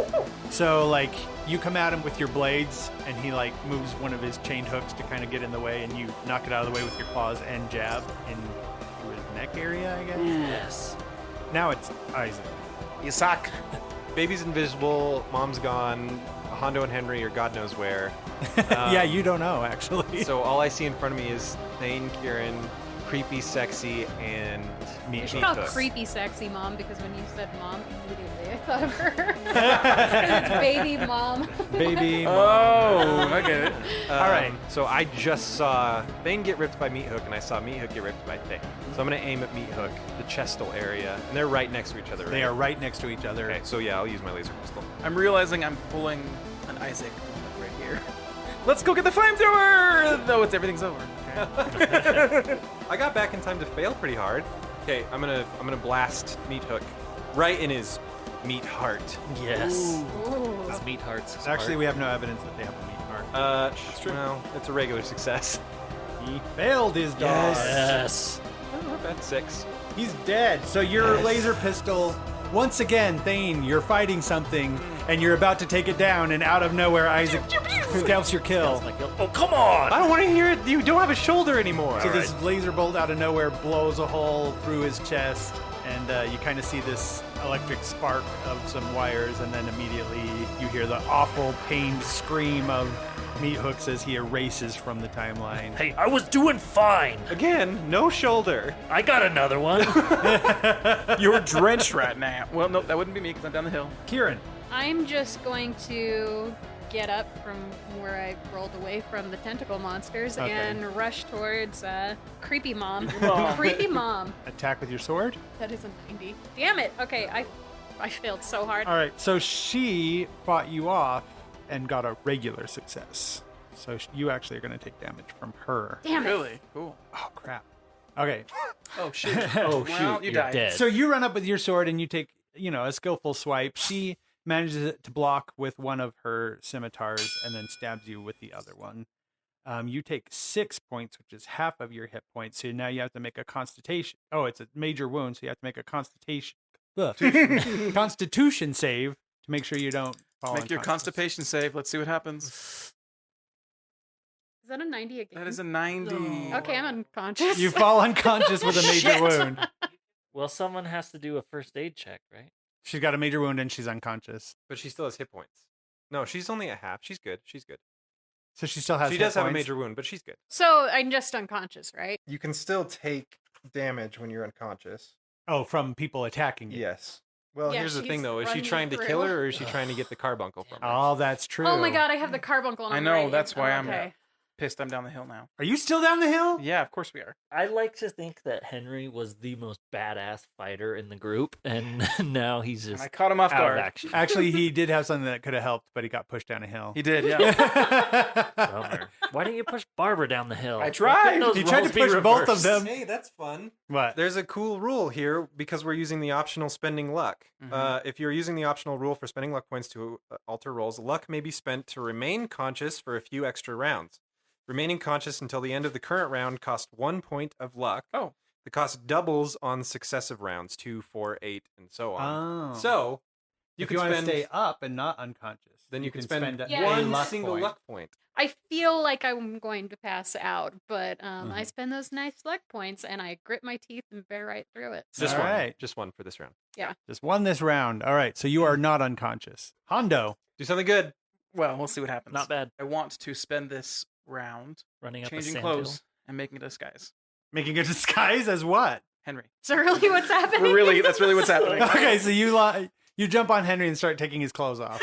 So like you come at him with your blades, and he like moves one of his chain hooks to kind of get in the way, and you knock it out of the way with your claws and jab into his neck area, I guess. Yes. Now it's Isaac. You suck. Baby's invisible. Mom's gone. Hondo and Henry are God knows where. Yeah, you don't know actually. So all I see in front of me is Thane, Kieran, creepy, sexy, and Me. You should Meat call Hook. creepy sexy mom, because when you said mom, immediately I thought of her. 'Cause it's baby mom. Baby. Oh, I get it. All right. So I just saw Thane get ripped by Meat Hook, and I saw Meat Hook get ripped by Thane. So I'm gonna aim at Meat Hook, the chestal area, and they're right next to each other. Right? They are right next to each other. Okay. So yeah, I'll use my laser pistol. I'm realizing I'm pulling an Isaac right here. Let's go get the flamethrower! Though everything's over. Okay. I got back in time to fail pretty hard. Okay, I'm gonna blast Meat Hook right in his meat heart. Yes. Ooh. His meat hearts. Actually, we have no evidence that they have a meat heart. Well, it's a regular success. He failed his dodge. Yes. Oh, that's 6. He's dead. So your laser pistol, once again, Thane, you're fighting something, and you're about to take it down, and out of nowhere, Isaac scalps your kill. That's my guilt. Oh, come on! I don't want to hear it. You don't have a shoulder anymore. So this laser bolt out of nowhere blows a hole through his chest, and you kind of see this electric spark of some wires, and then immediately you hear the awful pained scream of Meat Hooks as he erases from the timeline. Hey, I was doing fine. Again, no shoulder. I got another one. You're drenched right now. Well, no, that wouldn't be me because I'm down the hill. Kieran. I'm just going to get up from where I rolled away from the tentacle monsters Okay. and rush towards Creepy Mom. Mom. Creepy Mom. Attack with your sword. That is a 90. Damn it. Okay, I failed so hard. All right, so she fought you off and got a regular success. So you actually are going to take damage from her. Damn it. Really? Cool. Oh, crap. Okay, Oh, shoot. Oh, Well, shoot, you you're died. dead. so you run up with your sword and you take, a skillful swipe. She manages to block with one of her scimitars and then stabs you with the other one. You take 6 points, which is half of your hit points. So now you have to make a constitution. Oh, it's a major wound, so you have to make a constitution save to make sure you don't fall Make your unconscious. constipation save. Let's see what happens. Is that a 90 again? That is a 90. Okay, I'm unconscious. You fall unconscious with a major Shit. wound. Well, someone has to do a first aid check, right? She's got a major wound and she's unconscious. But she still has hit points. No, she's only at half. She's good. She's good. So she still has She hit does have a points. major wound, but she's good. So I'm just unconscious, right? You can still take damage when you're unconscious. Oh, from people attacking you. Yes. Well, Yeah, here's the thing, she's though. Is she running trying to through. kill her, or is she trying to get the carbuncle from her? Oh, that's true. Oh my god, I have the carbuncle on I I'm know, right. that's why I'm- okay. Pissed I'm down the hill now. Are you still down the hill? Yeah, of course we are. I like to think that Henry was the most badass fighter in the group, and now he's And just I caught him off out of guard. action. Actually, he did have something that could have helped, but he got pushed down a hill. He did, yeah. Bummer. Why didn't you push Barbara down the hill? I Why tried. couldn't those He tried to roles be push both of reversed? them. Hey, that's fun. What? There's a cool rule here because we're using the optional spending luck. If you're using the optional rule for spending luck points to alter rolls, luck may be spent to remain conscious for a few extra rounds. Remaining conscious until the end of the current round costs 1 point of luck. Oh. The cost doubles on successive rounds, 2, 4, 8, and so on. Oh. So, if can you want to spend, stay up and not unconscious, then you can spend Yeah. one luck single point. luck point. I feel like I'm going to pass out, but I Mhm. spend those nice luck points and I grit my teeth and bear right through it. Just All one. right. Just one for this round. Just won this round. All right, so you are not unconscious. Hondo. Do something good. Well, we'll see what happens. Not bad. I want to spend this round Running up a changing sand clothes and making a disguise. Making a disguise as what? Henry. Is that really what's happening? That's really what's happening. Okay, so you jump on Henry and start taking his clothes off.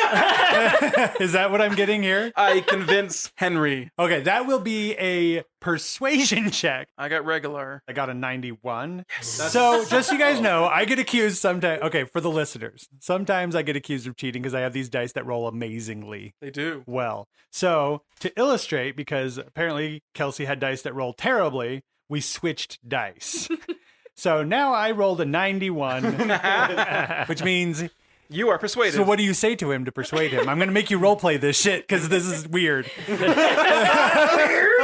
Is that what I'm getting here? I convince Henry. Okay, that will be a persuasion check. I got regular. I got a 91. So, just so you guys know, I get accused sometimes. Okay, for the listeners, sometimes I get accused of cheating because I have these dice that roll amazingly They do. well. So, to illustrate, because apparently Kelsey had dice that rolled terribly, we switched dice. So now I rolled a 91, which means. You are persuaded. So, what do you say to him to persuade him? I'm going to make you roleplay this shit because this is weird. A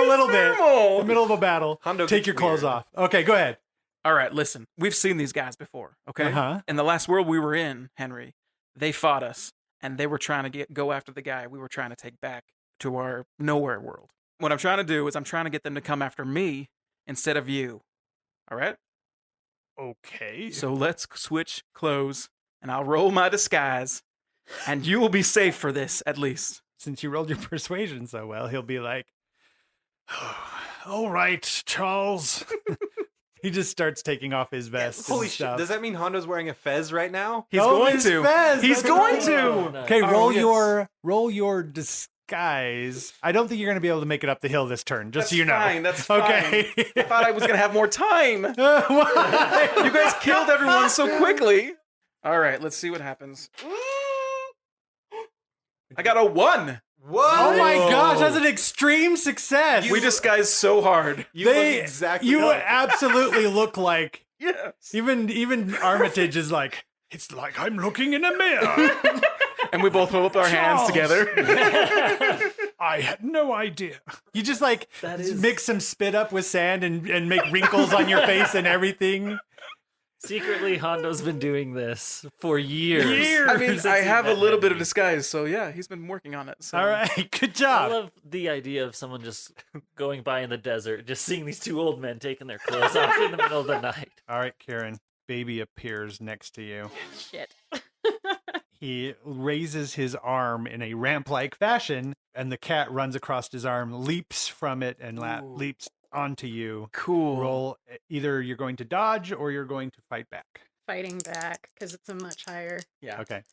little bit. In the middle of a battle. Hondo Take gets your clothes weird. off. Okay, go ahead. All right, listen. We've seen these guys before, okay? Uh-huh. In the last world we were in, Henry, they fought us, and they were trying to go after the guy we were trying to take back to our nowhere world. What I'm trying to do is I'm trying to get them to come after me instead of you. All right? Okay. So let's switch clothes, and I'll roll my disguise, and you will be safe for this, at least. Since you rolled your persuasion so well, he'll be like, all right, Charles. He just starts taking off his vest. Holy and shit. stuff. Does that mean Hondo's wearing a fez right now? He's Oh, going his to. fez, He's that's going right. to. Oh, no. Okay, Oh, yes. roll your disguise. I don't think you're going to be able to make it up the hill this turn, just so you know. Fine, that's fine. Okay. I thought I was going to have more time. Why? You guys killed everyone so quickly. All right, let's see what happens. I got a 1. What? Oh my gosh, that's an extreme success. We disguised so hard. You They- look exactly You like absolutely look like Yes. even Armitage is like, it's like I'm looking in a mirror. And we both hold up our hands Charles. together. I had no idea. You just like That is- mix some spit up with sand and make wrinkles on your face and everything. Secretly, Hondo's been doing this for years. I mean, Since I he have a met little bit of Henry. disguise, so yeah, he's been working on it. So. All right, good I job. love the idea of someone just going by in the desert, just seeing these two old men taking their clothes off in the middle of the night. All right, Kieran. Baby appears next to you. Shit. He raises his arm in a ramp-like fashion, and the cat runs across his arm, leaps from it, and leaps onto you. Cool. Roll. Either you're going to dodge or you're going to fight back. Fighting back because it's a much higher. Yeah. Okay.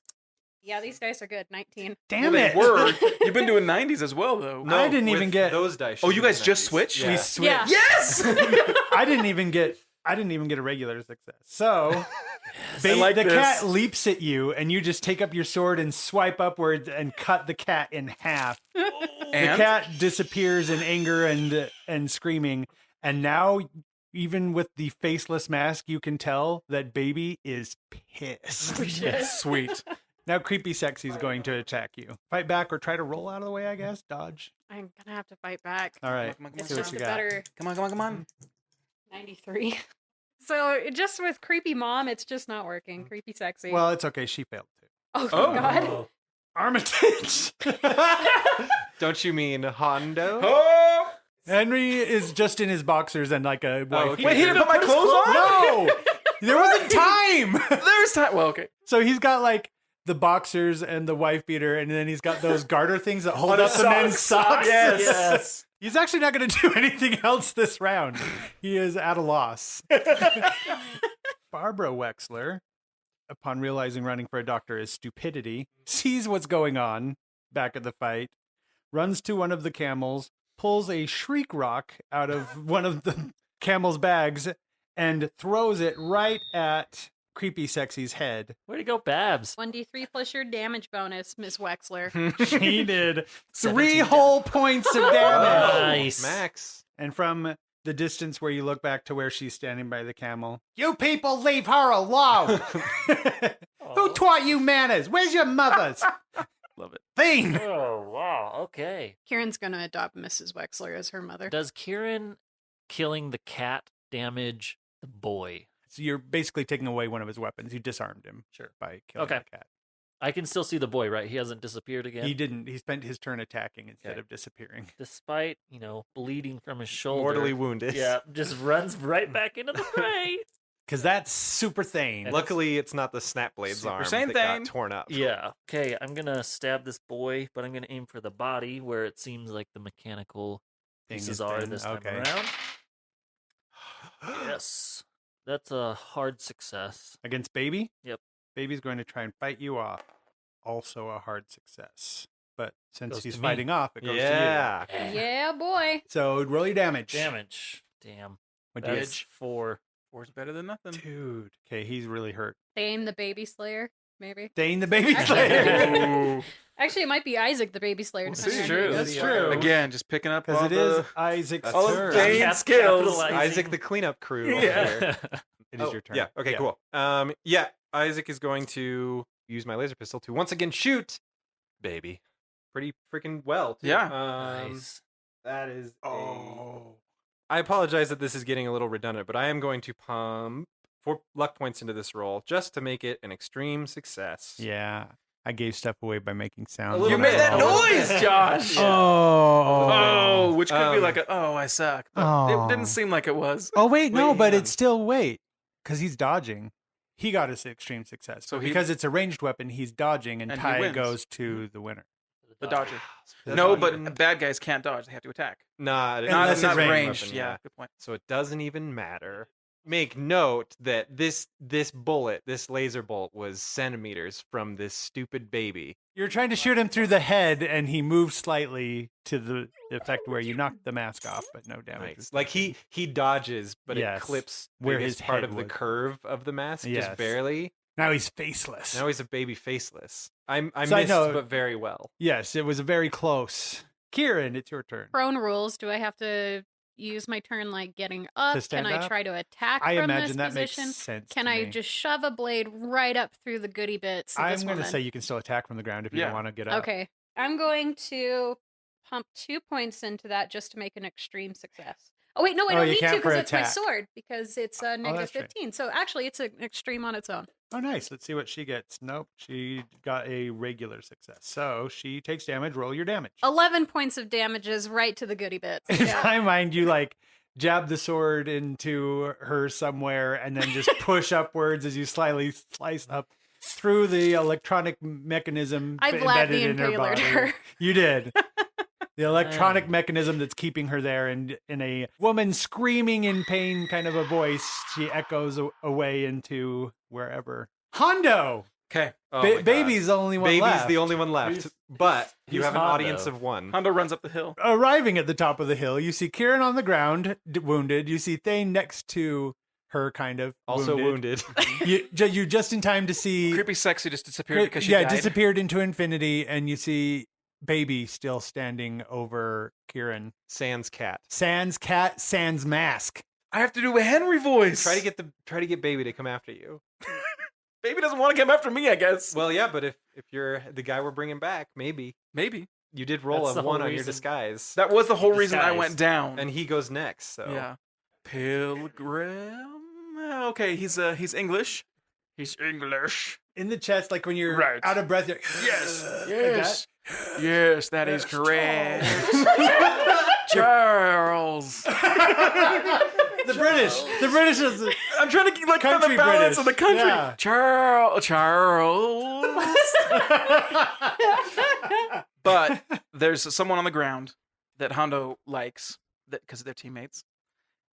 Yeah, these dice are good. 19. Damn Well, it! they were. You've been doing 90s as well, though. No, I didn't even with get- those dice. Oh, should you be guys just 90s. switched? Yeah. We switched. Yeah. Yes! I didn't even get a regular success. So I like the this. cat leaps at you, and you just take up your sword and swipe upwards and cut the cat in half. The And cat disappears in anger and screaming, and now even with the faceless mask, you can tell that Baby is pissed. sweet. Now Creepy Sexy's going to attack you. Fight back or try to roll out of the way, I guess. Dodge. I'm gonna have to fight back. All right. Come on, It's see what just you a got. better Come on, come on, come on. 93. So just with creepy mom, it's just not working. Creepy sexy. Well, it's okay. She failed too. oh, Oh. God. Armitage. Don't you mean Hondo? Oh! Henry is just in his boxers and like a wife. okay. Wait, he didn't put my clothes on? No, there wasn't time. There's time. Well, okay. So he's got like the boxers and the wife beater, and then he's got those garter things that hold the up the men's socks. Yes. Yes. He's actually not going to do anything else this round. He is at a loss. Barbara Wexler, upon realizing running for a doctor is stupidity, sees what's going on back at the fight, runs to one of the camels, pulls a shriek rock out of one of the camel's bags, and throws it right at Creepy Sexy's head. Where'd he go, Babs? 1d3 plus your damage bonus, Miss Wexler. She did 3 17 whole points of damage. Nice. Max. And from the distance where you look back to where she's standing by the camel, you people leave her alone. Who taught you manners? Where's your mothers? Love it. Thing. Oh, wow. Okay. Kieran's gonna adopt Mrs. Wexler as her mother. Does Kieran killing the cat damage the boy? So you're basically taking away one of his weapons. You disarmed him. Sure. By killing Okay. the cat. I can still see the boy, right? He hasn't disappeared again. He didn't. He spent his turn attacking instead Okay. of disappearing. Despite, bleeding from his shoulder. Mortally wounded. Yeah, just runs right back into the fray. Because that's super thane. Luckily, it's not the Snap Blade's Super arm Saiyan that thing. got torn up. Yeah. Okay, I'm going to stab this boy, but I'm going to aim for the body where it seems like the mechanical Thing pieces is are thin. this time Okay. around. Yes. That's a hard success. Against Baby? Yep. Baby's going to try and fight you off. Also a hard success. But since Goes he's to me. fighting off, it goes to Yeah. Yeah, boy. you. So roll your damage. Damage. Damn. What'd you That's 4. Four's better than nothing. get? Dude. Okay, he's really hurt. Dane the baby slayer, maybe. Dane the Baby Actually- Slayer. Actually, it might be Isaac the baby slayer. We'll depending see. on who it True. goes It's for. true. Again, just picking up Because all it is the... Isaac's That's all of turn. Dane's Cap- skills. capitalizing. Isaac the cleanup crew. over Yeah. here. It is Oh, your turn. Yeah. Okay. Cool. Yeah. Isaac is going to use my laser pistol to once again shoot Baby. Pretty freaking well. Too. Yeah. Nice. That is. Oh. I apologize that this is getting a little redundant, but I am going to pump 4 luck points into this roll just to make it an extreme success. Yeah. I gave stuff away by making sounds. little You made that bit. noise, Josh! Oh. Oh, which could be Um, like I suck. But Oh. it didn't seem like it was. Oh, wait, no, Wait, but hang it's still wait. Because he's dodging. He got his extreme success. So So he- because it's a ranged weapon, he's dodging, and And he Ty wins. goes to the winner. The Dodger. That's No, not but even- bad guys can't dodge. They have to attack. Nah, Unless Not, it's not ranged ranged. weapon, Yeah, good point. So it doesn't even matter. Make note that this bullet, this laser bolt, was centimeters from this stupid baby. You're trying to shoot him through the head, and he moves slightly to the effect where you knocked the mask off, but no damage. Nice. Like he dodges, but Yes. it clips Where biggest his part head of the would. curve of the mask, Yes. just barely. Now he's faceless. Now he's a baby faceless. I Side missed, note- but very well. Yes, it was very close. Kieran, it's your turn. Prone rules. Do I have to use my turn like getting up? To stand Can I up? try to attack I from imagine this that position? makes sense. Can to I me. just shove a blade right up through the goody bits of I'm this going to woman? say you can still attack from the ground if you Yeah. don't want to get up. Okay. I'm going to pump 2 points into that just to make an extreme success. Oh, wait, no, I Oh, don't you need can't to because for it's my attack. sword because it's negative that's right. 15. So actually, it's an extreme on its own. Oh, nice. Let's see what she gets. Nope, she got a regular success. So she takes damage. Roll your damage. 11 points of damages right to the goody bits. In Yeah. my mind, you like jab the sword into her somewhere and then just push upwards as you slightly slice up through the electronic mechanism I Vlad the embedded in her Impaler body. her. You did. The electronic mechanism that's keeping her there, and in a woman screaming in pain kind of a voice, she echoes away into wherever. Hondo! Okay. Oh my God. Baby's the only one Baby's left. the only one left, but you who's have an Hondo? audience of one. Hondo runs up the hill. Arriving at the top of the hill, you see Kieran on the ground, wounded. You see Thane next to her, kind of Also wounded. You just in time to see Creepy Sexy just disappeared because she died. disappeared into infinity, and you see Baby still standing over Kieran. Sans cat. Sans cat, sans mask. I have to do a Henry voice. Try to get Baby to come after you. Baby doesn't want to come after me, I guess. Well, yeah, but if you're the guy we're bringing back, maybe Maybe. you did roll That's a the 1 whole on your reason. disguise, That was the whole reason I Disguise. went down. and he goes next. So Yeah. Pilgrim. Okay, he's English. He's English. In the chest, like when you're Right. out of breath. You're, Yes. like Yes. Yes, that is Yes, correct. Charles. that. The British is. I'm trying to like find the Country balance British. of the country. Yeah. Charles. But there's someone on the ground that Hondo likes because they're teammates,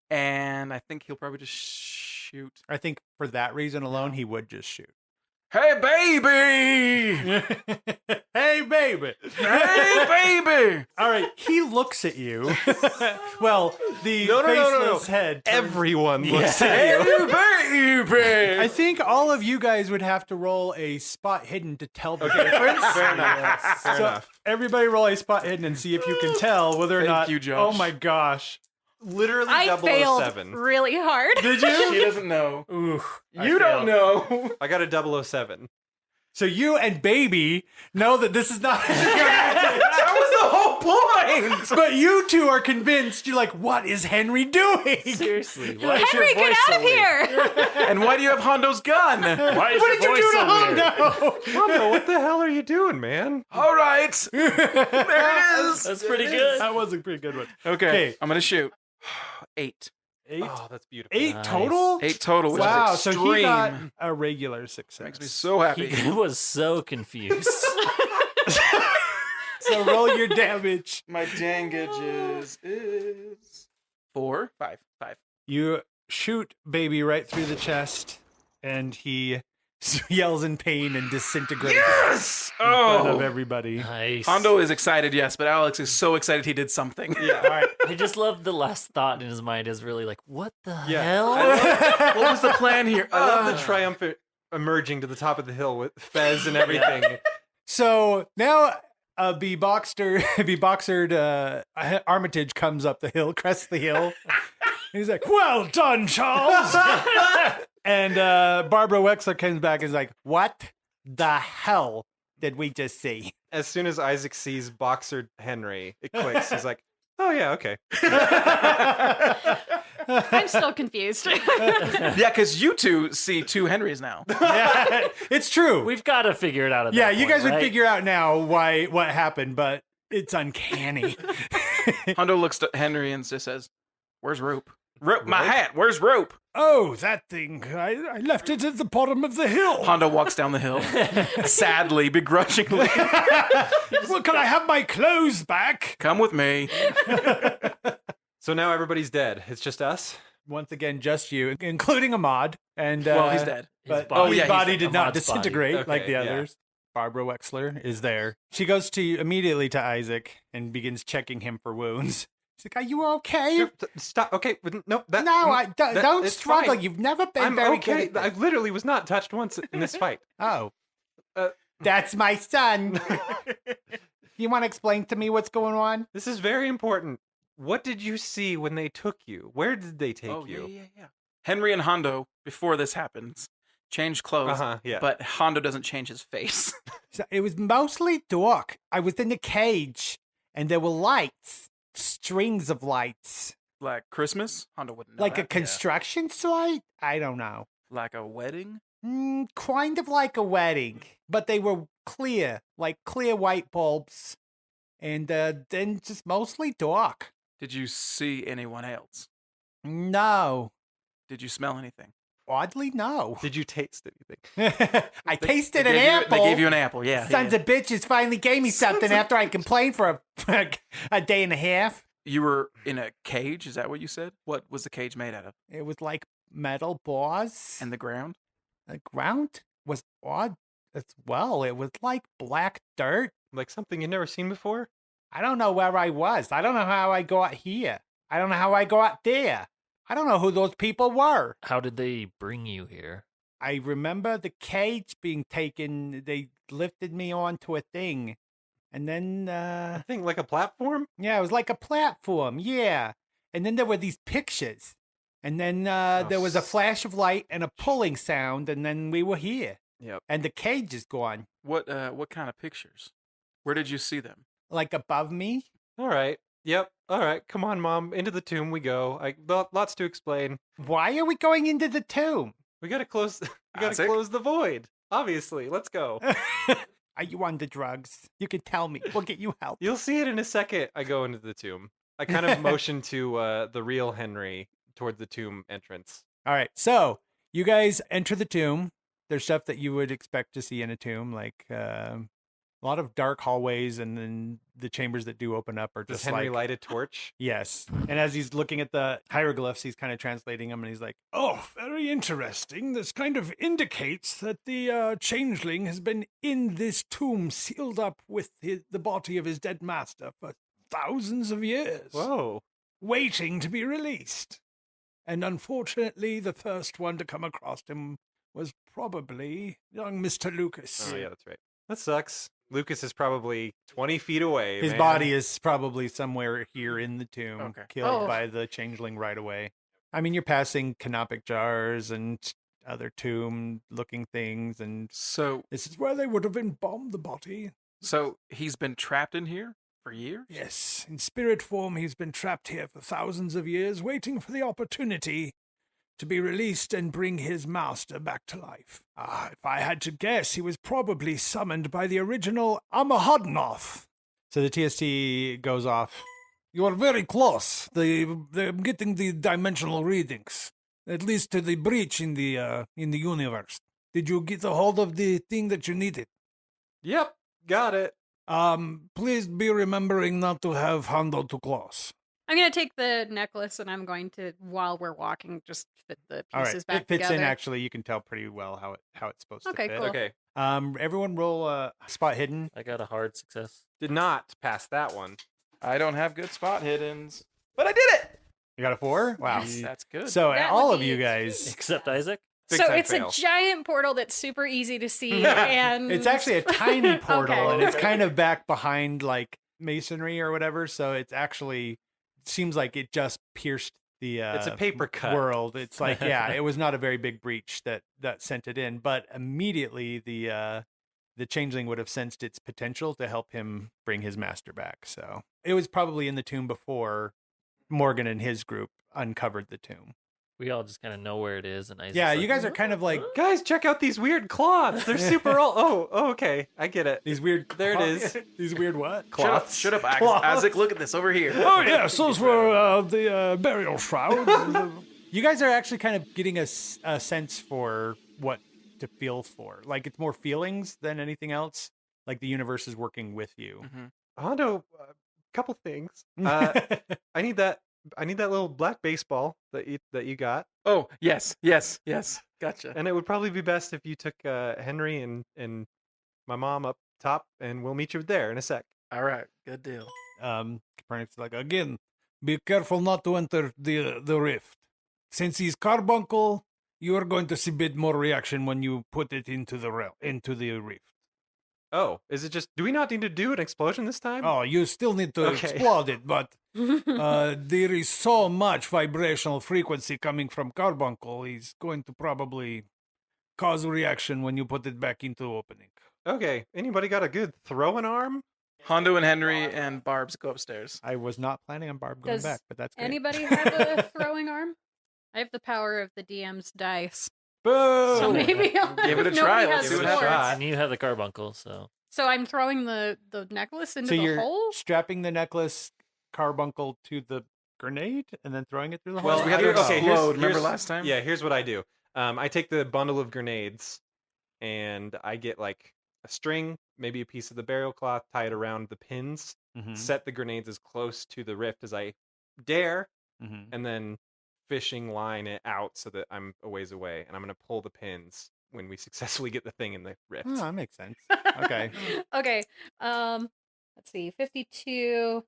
and I think he'll probably just shoot. I think for that reason alone, he would just shoot. Hey, baby! Hey, baby. Hey, baby! All right, he looks at you. Well, the No. faceless head. turns- everyone looks at you. Hey, baby! I think all of you guys would have to roll a spot hidden to tell the difference. Fair enough. Fair So enough. everybody roll a spot hidden and see if you can tell whether or Thank not. you, Josh. Oh my gosh. Literally I failed 007. really hard. Did She you? doesn't know. Ooh. You don't know. I got a 007. So you and Baby know that this is not. That was the whole point. But you two are convinced. You're like, what is Henry doing? Seriously, why is your Henry, get voice out so of weird? here! And why do you have Hondo's gun? Why is What your did you voice do to so weird? Hondo? Hondo, what the hell are you doing, man? All right. There it is. That's pretty good. That was a pretty good one. Okay. Okay. I'm going to shoot. 8. 8? Oh, that's beautiful. 8 Nice. total? 8 total, which Wow, is so extreme. he got a regular success. Makes me so happy. He was so confused. So roll your damage. My dangage is 4, 5. You shoot Baby right through the chest, and he yells in pain and disintegrates Yes! in front of Oh. everybody. Nice. Hondo is excited, yes, but Alex is so excited he did something. Yeah. All right. I just love the last thought in his mind is really like, what the Yeah. hell? What was the plan here? I love the triumphant emerging to the top of the hill with Fez and everything. So now be boxered Armitage comes up the hill, crests the hill. He's like, well done, Charles. And Barbara Wexler comes back and is like, what the hell did we just see? As soon as Isaac sees Boxer Henry, it clicks. He's like, oh, yeah, okay. I'm still confused. Yeah, because you two see 2 Henrys now. Yeah, it's true. We've got to figure it out at Yeah, that you point, guys would right? figure out now what happened, but it's uncanny. Hondo looks at Henry and just says, where's Rope? Rope, my hat, where's Rope? Oh, that thing. I left it at the bottom of the hill. Hondo walks down the hill, sadly, begrudgingly. Well, can I have my clothes back? Come with me. So now everybody's dead. It's just us? Once again, just you, including Ahmad. And Well, he's dead. But body. Oh, yeah, his he's body dead. did not Ahmad's body. disintegrate like the Okay, yeah. others. Barbara Wexler is there. She goes immediately to Isaac and begins checking him for wounds. She's like, "Are you okay?" Stop. Okay. No, that, Don't it's struggle. fine. You've never been I'm very okay. good. I literally was not touched once in this fight. Oh, Uh, that's my son. You want to explain to me what's going on? This is very important. What did you see when they took you? Where did they take Oh, you? yeah. Henry and Hondo, before this happens, change clothes, Yeah. but Hondo doesn't change his face. So it was mostly dark. I was in a cage, and there were lights, strings of lights, Like Christmas? Hondo wouldn't know like a that. construction site. I don't know. Like a wedding? Kind of like a wedding, but they were clear, like clear white bulbs, and then just mostly dark. Did you see anyone else? No. Did you smell anything? Oddly, no. Did you taste anything? I tasted They an gave you- apple. They gave you an apple, yeah. Sons of bitches finally gave me something after I complained for a day and a half. You were in a cage, is that what you said? What was the cage made out of? It was like metal bars. And the ground? The ground was odd as well. It was like black dirt. Like something you've never seen before? I don't know where I was. I don't know how I got here. I don't know how I got there. I don't know who those people were. How did they bring you here? I remember the cage being taken. They lifted me onto a thing. And then, I think like a platform? yeah, it was like a platform. Yeah. And then there were these pictures. And then there was a flash of light and a pulling sound. And then we were here. Yep. And the cage is gone. What kind of pictures? Where did you see them? Like above me. All right. Yep. All right. Come on, Mom. Into the tomb we go. Lots to explain. Why are we going into the tomb? We gotta close. We gotta Isaac? close the void. Obviously. Let's go. Are you on the drugs? You can tell me. We'll get you help. You'll see it in a second. I go into the tomb. I kind of motion to the real Henry toward the tomb entrance. All right. So you guys enter the tomb. There's stuff that you would expect to see in a tomb, like a lot of dark hallways, and then the chambers that do open up are Does just Henry like light a torch? yes. And as he's looking at the hieroglyphs, he's kind of translating them, and he's like, Oh, very interesting. This kind of indicates that the changeling has been in this tomb, sealed up with the body of his dead master for thousands of years, Whoa. waiting to be released. And unfortunately, the first one to come across him was probably young Mr. Lucas. Oh yeah, that's right. That sucks. Lucas is probably 20 feet away. his man. body is probably somewhere here in the tomb, Okay. killed Oh. by the changeling right away. I mean, you're passing canopic jars and other tomb-looking things, and So This is where they would have embalmed the body. he's been trapped in here for years? Yes, in spirit form, he's been trapped here for thousands of years, waiting for the opportunity to be released and bring his master back to life. If I had to guess, he was probably summoned by the original Amahadnoth. so the TST goes off. You are very close. They're getting the dimensional readings, at least to the breach in the universe. Did you get a hold of the thing that you needed? Yep. Got it. Please be remembering not to have Hondo too close. I'm gonna take the necklace and I'm going to, while we're walking, just fit the All pieces right, back it fits together. in. Actually, you can tell pretty well how it's supposed Okay, to fit. cool. Okay. Everyone roll a spot hidden. I got a hard success. Did not pass that one. I don't have good spot hiddens, but I did it. You got a 4. Wow. Yes. That's good. So That all would of be- you guys, Except Isaac. Big So time it's fail. a giant portal that's super easy to see, and it's actually a tiny portal, Okay. and it's kind of back behind like masonry or whatever. So it's actually seems like it just pierced the It's a paper cut. world. It's like yeah, it was not a very big breach that sent it in, but immediately the changeling would have sensed its potential to help him bring his master back. So it was probably in the tomb before Morgan and his group uncovered the tomb. We all just kind of know where it is, and Isaac's Yeah, like, you guys are kind of like Guys, check out these weird cloths. They're super old. Oh, okay. I get it. these weird. There it is. These weird what? Shut up, Cloths. Isaac. Look at this over here. Oh, yes, those were the burial shrouds. You guys are actually kind of getting a sense for what to feel for. Like it's more feelings than anything else. Like the universe is working with you. Hondo, a couple things. I need that little black baseball that you got, Oh, yes. Gotcha. and it would probably be best if you took Henry and my mom up top, and we'll meet you there in a sec. All right. Good deal. Copernicus is like, Again, be careful not to enter the rift. Since he's carbuncle, you are going to see a bit more reaction when you put it into the rift. Oh, is it just? Do we not need to do an explosion this time? Oh, you still need to Okay. explode it, but there is so much vibrational frequency coming from carbuncle. He's going to probably cause a reaction when you put it back into opening. Okay. Anybody got a good throwing arm? Hondo and Henry and Barb's go upstairs. I was not planning on Barb going Does back, but that's great. Anybody have a throwing arm? I have the power of the DM's dice, Boo! so maybe I'll Give it a if try, nobody let's has see what swords. happens. and you have the carbuncle, so So I'm throwing the necklace into So the you're hole. strapping the necklace carbuncle to the grenade and then throwing it through the hole? Well, we had to explode. Remember last time? Yeah, here's what I do. I take the bundle of grenades, and I get like a string, maybe a piece of the burial cloth, tie it around the pins, Mhm. set the grenades as close to the rift as I dare, Mhm. and then fishing line it out so that I'm a ways away, and I'm gonna pull the pins when we successfully get the thing in the rift. Oh, that makes sense. Okay. Okay. Let's see. 52.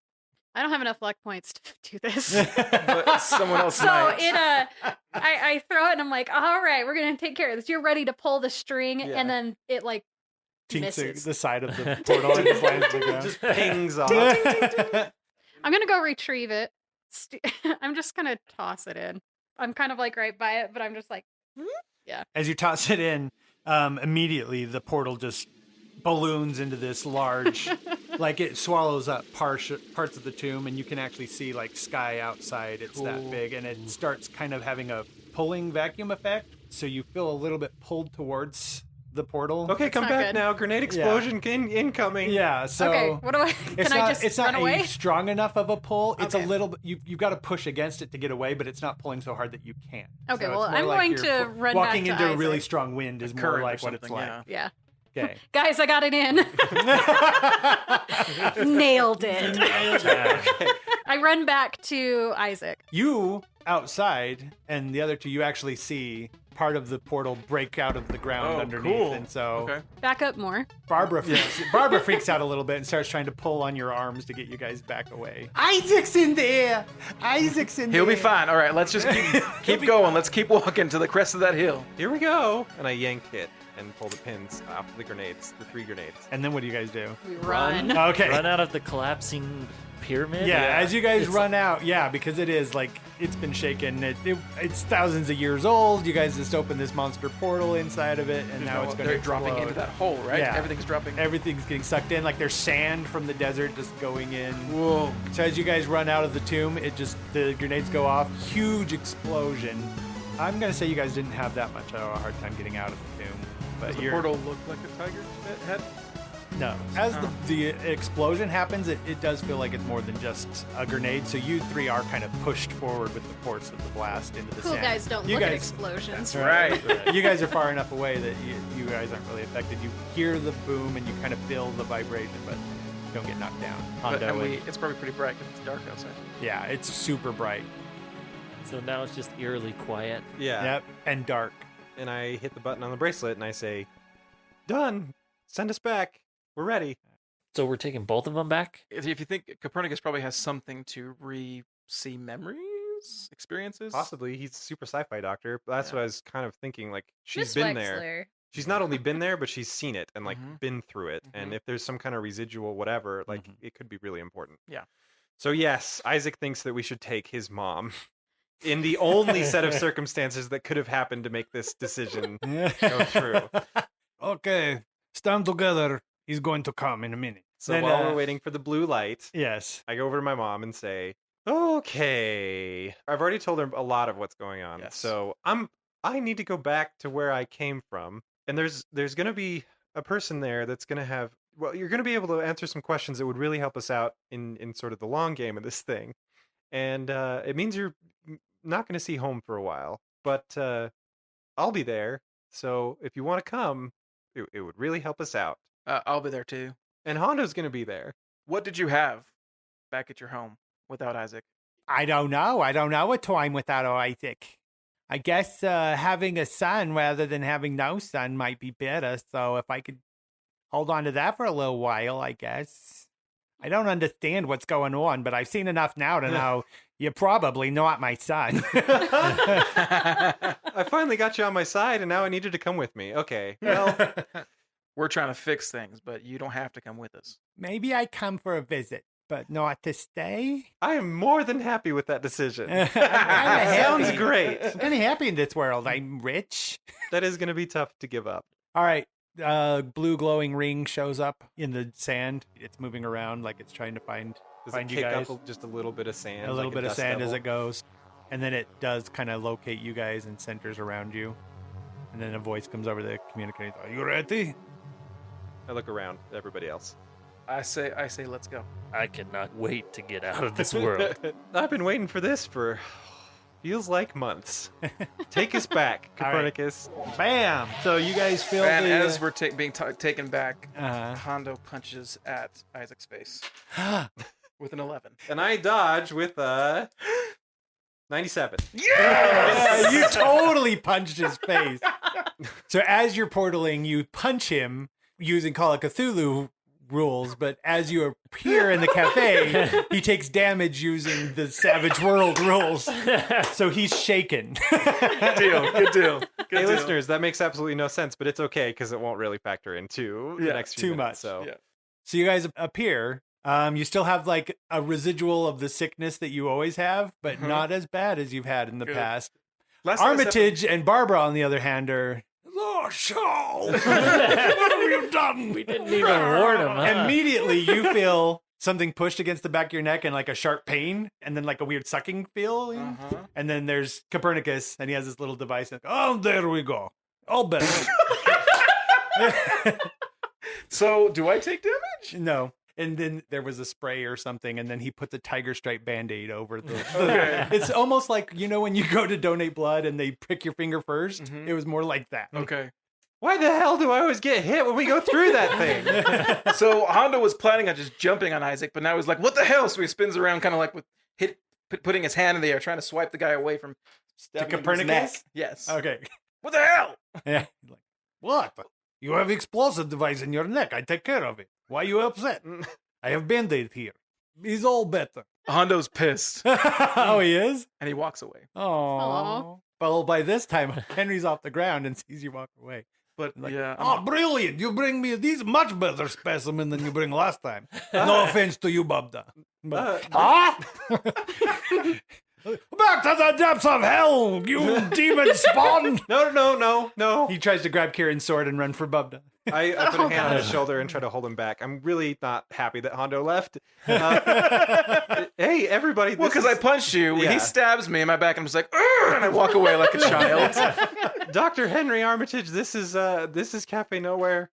I don't have enough luck points to do this. But someone else So might. I throw it and I'm like, all right, we're gonna take care of this. You're ready to pull the string, Yeah. and then it like Tinks misses. the side of the portal and just lands on the ground. Just pings off. I'm gonna go retrieve it. I'm just gonna toss it in. I'm kind of like right by it, but I'm just like, As you toss it in, immediately the portal just balloons into this large, like it swallows up parts of the tomb, and you can actually see like sky outside. It's that big, and it starts kind of having a pulling vacuum effect. So you feel a little bit pulled towards the portal. Okay, come not back good. now. Grenade explosion incoming. Yeah. So okay, what do I? Can I just it's run not away? a strong enough of a pull. It's Okay. a little bit. You've got to push against it to get away, but it's not pulling so hard that you can't. Okay, So well, it's more I'm like going you're to run back walking to into a really Isaac. strong wind is more Current or like what it's something, like. yeah. Yeah, Okay. guys, I got it in. Nailed it. I run back to Isaac. You outside, and the other two, you actually see part of the portal break out of the ground Oh, underneath, cool. and so Okay. Back up more. Barbara freaks out a little bit and starts trying to pull on your arms to get you guys back away. Isaac's in there. Isaac's in He'll there. be fine. All right, let's just keep going. Let's keep walking to the crest of that hill. Here we go. And I yank it and pull the pins off the grenades, the 3 grenades. And then what do you guys do? We run. Okay. Run out of the collapsing pyramid. Yeah, as you guys It's- run out, because it is like it's been shaken. It's thousands of years old. You guys just opened this monster portal inside of it, and now it's going to They're dropping into that hole, right? Yeah. Everything's dropping. Everything's getting sucked in. Like there's sand from the desert just going in. Whoa. So as you guys run out of the tomb, the grenades go off. Huge explosion. I'm gonna say you guys didn't have that much of a hard time getting out of the tomb, but Does the you're portal look like a tiger head? no. As the explosion happens, it does feel like it's more than just a grenade. So you three are kind of pushed forward with the force of the blast into the Cool sand. guys don't You look at guys- explosions. Right. You guys are far enough away that you guys aren't really affected. You hear the boom and you kind of feel the vibration, but you don't get knocked down. But, Hondo and and- it's probably pretty bright because it's dark outside. yeah, it's super bright. So now it's just eerily quiet. Yeah. Yep, and dark. And I hit the button on the bracelet and I say, done. Send us back. We're ready. So we're taking both of them back. If you think Copernicus probably has something to re-see memories, experiences. Possibly. He's a super sci-fi doctor. But that's Yeah. what I was kind of thinking. Like, she's Miss been there. Wexler. She's not only been there, but she's seen it and like Mhm. been through it. And Mhm. if there's some kind of residual whatever, like Mhm. it could be really important. Yeah. So yes, Isaac thinks that we should take his mom in the only set of circumstances that could have happened to make this decision go through. Okay, stand together. He's going to come in a minute. So Then, while we're waiting for the blue light, Yes. I go over to my mom and say, "Okay, I've already told her a lot of what's going on. Yes. So I need to go back to where I came from, and there's going to be a person there that's going to have you're going to be able to answer some questions that would really help us out in sort of the long game of this thing. And it means you're not going to see home for a while, but I'll be there. So if you want to come, it would really help us out. I'll be there too. And Hondo's going to be there. What did you have back at your home without Isaac? I don't know. I don't know a time without Isaac. I guess having a son rather than having no son might be better. So if I could hold on to that for a little while, I guess. I don't understand what's going on, but I've seen enough now to know you're probably not my son. I finally got you on my side, and now I need you to come with me. Okay. Well, We're trying to fix things, but you don't have to come with us. Maybe I come for a visit, but not to stay. I am more than happy with that decision. I'm kinda Sounds happy. great. I'm kind of happy in this world. I'm rich. That is going to be tough to give up. All right. Blue glowing ring shows up in the sand. It's moving around like it's trying to find Does Find it you kick guys. up just a little bit of sand? a little like bit of dust sand as devil? it goes. And then it does kind of locate you guys and centers around you. And then a voice comes over the communicator. Are you ready? I look around at everybody else. I say, let's go. I cannot wait to get out of this world. I've been waiting for this for feels like months. Take us back, All right. Copernicus. Bam! So you guys feel And the... as we're being taken back, Uh-huh. Hondo punches at Isaac's face with an 11. And I dodge with 97. Yeah, you totally punched his face. So as you're portaling, you punch him using Call of Cthulhu rules, but as you appear in the cafe, he takes damage using the Savage World rules. So he's shaken. Good deal. Good deal. Good Hey, deal. listeners, that makes absolutely no sense, but it's okay because it won't really factor into the Yeah, next few too minutes, much. So Yeah. So you guys appear. You still have like a residual of the sickness that you always have, but Mhm. not as bad as you've had in the Good. past. Last time I said- Armitage and Barbara, on the other hand, are... Oh, Charles! What have you done? We didn't even warn him. Huh? Immediately, you feel something pushed against the back of your neck and like a sharp pain, and then like a weird sucking feeling. Uh-huh. And then there's Copernicus, and he has this little device. And, oh, there we go. All better. So, do I take damage? No. And then there was a spray or something, and then he put the tiger stripe band-aid over the... Okay. It's almost like, you know, when you go to donate blood and they prick your finger 1st? Mhm. It was more like that. Okay. why the hell do I always get hit when we go through that thing? So Hondo was planning on just jumping on Isaac, but now he's like, "What the hell?" So he spins around, kind of like with putting his hand in the air, trying to swipe the guy away from stabbing him in his Copernicus? neck. Yes. Okay. What the hell? Yeah. Like, what? You have explosive device in your neck. I take care of it. Why you upset? I have Band-Aid here. He's all better. Hondo's pissed, Oh, he is? and he walks away. Oh. Aw. Well, by this time, Henry's off the ground and sees you walk away. But Like, yeah, oh, brilliant. You bring me these much better specimen than you bring last time. No offense to you, Babda. But, Back to the depths of hell, you demon spawn! No. He tries to grab Kieran's sword and run for Bubda. I put a hand on his shoulder and try to hold him back. I'm really not happy that Hondo left. Hey, everybody. well, because I punched you, Yeah. he stabs me in my back, and I'm just like, "Ugh," and I walk away like a child. Dr. Henry Armitage, this is Cafe Nowhere.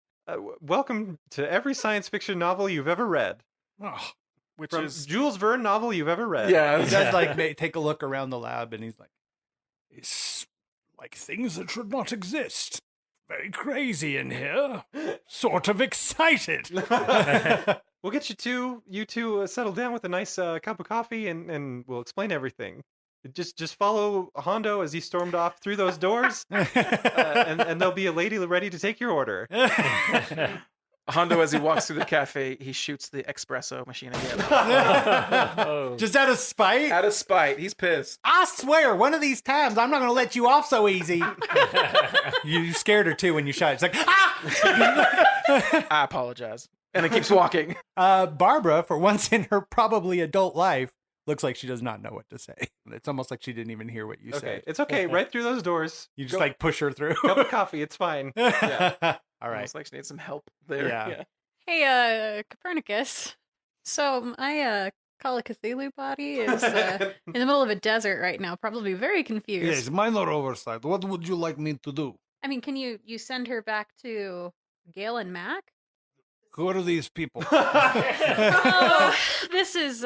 Welcome to every science fiction novel you've ever read. Oh, Which From is Jules Verne novel you've ever read. yeah, he does like take a look around the lab and he's like, it's like things that should not exist. Very crazy in here. Sort of excited. We'll get you two settled down with a nice cup of coffee and we'll explain everything. Just follow Hondo as he stormed off through those doors, and there'll be a lady ready to take your order. Hondo, as he walks through the cafe, he shoots the espresso machine again. Oh. Just out of spite? Out of spite, he's pissed. I swear, one of these times, I'm not going to let you off so easy. You scared her too when you shot. It's like, ah! I apologize. And it keeps walking. Barbara, for once in her probably adult life, looks like she does not know what to say. It's almost like she didn't even hear what you Okay, said. it's okay. Right through those doors. You just Go- like push her through. cup of coffee. It's fine. Yeah. All right. Almost like she needs some help there. Yeah. Hey, Copernicus. So my Call of Cthulhu body is in the middle of a desert right now, probably very confused. Yes, minor oversight. What would you like me to do? I mean, can you send her back to Gail and Mac? Who are these people? Oh, this is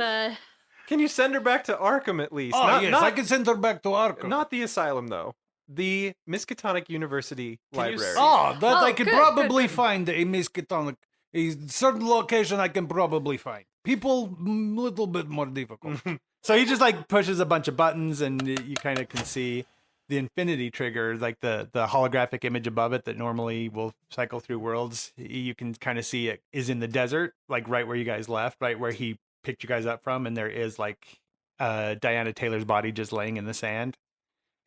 Can you send her back to Arkham at least? Oh, not, yes, not, I can send her back to Arkham. not the asylum though. The Miskatonic University Can you Library. Oh, that I Oh, could good, probably good, good. find a Miskatonic. A certain location I can probably find. People, little bit more difficult. So he just like pushes a bunch of buttons and you kind of can see the infinity trigger, like the holographic image above it that normally will cycle through worlds. You can kind of see it is in the desert, like right where you guys left, right where he picked you guys up from. And there is like Diana Taylor's body just laying in the sand.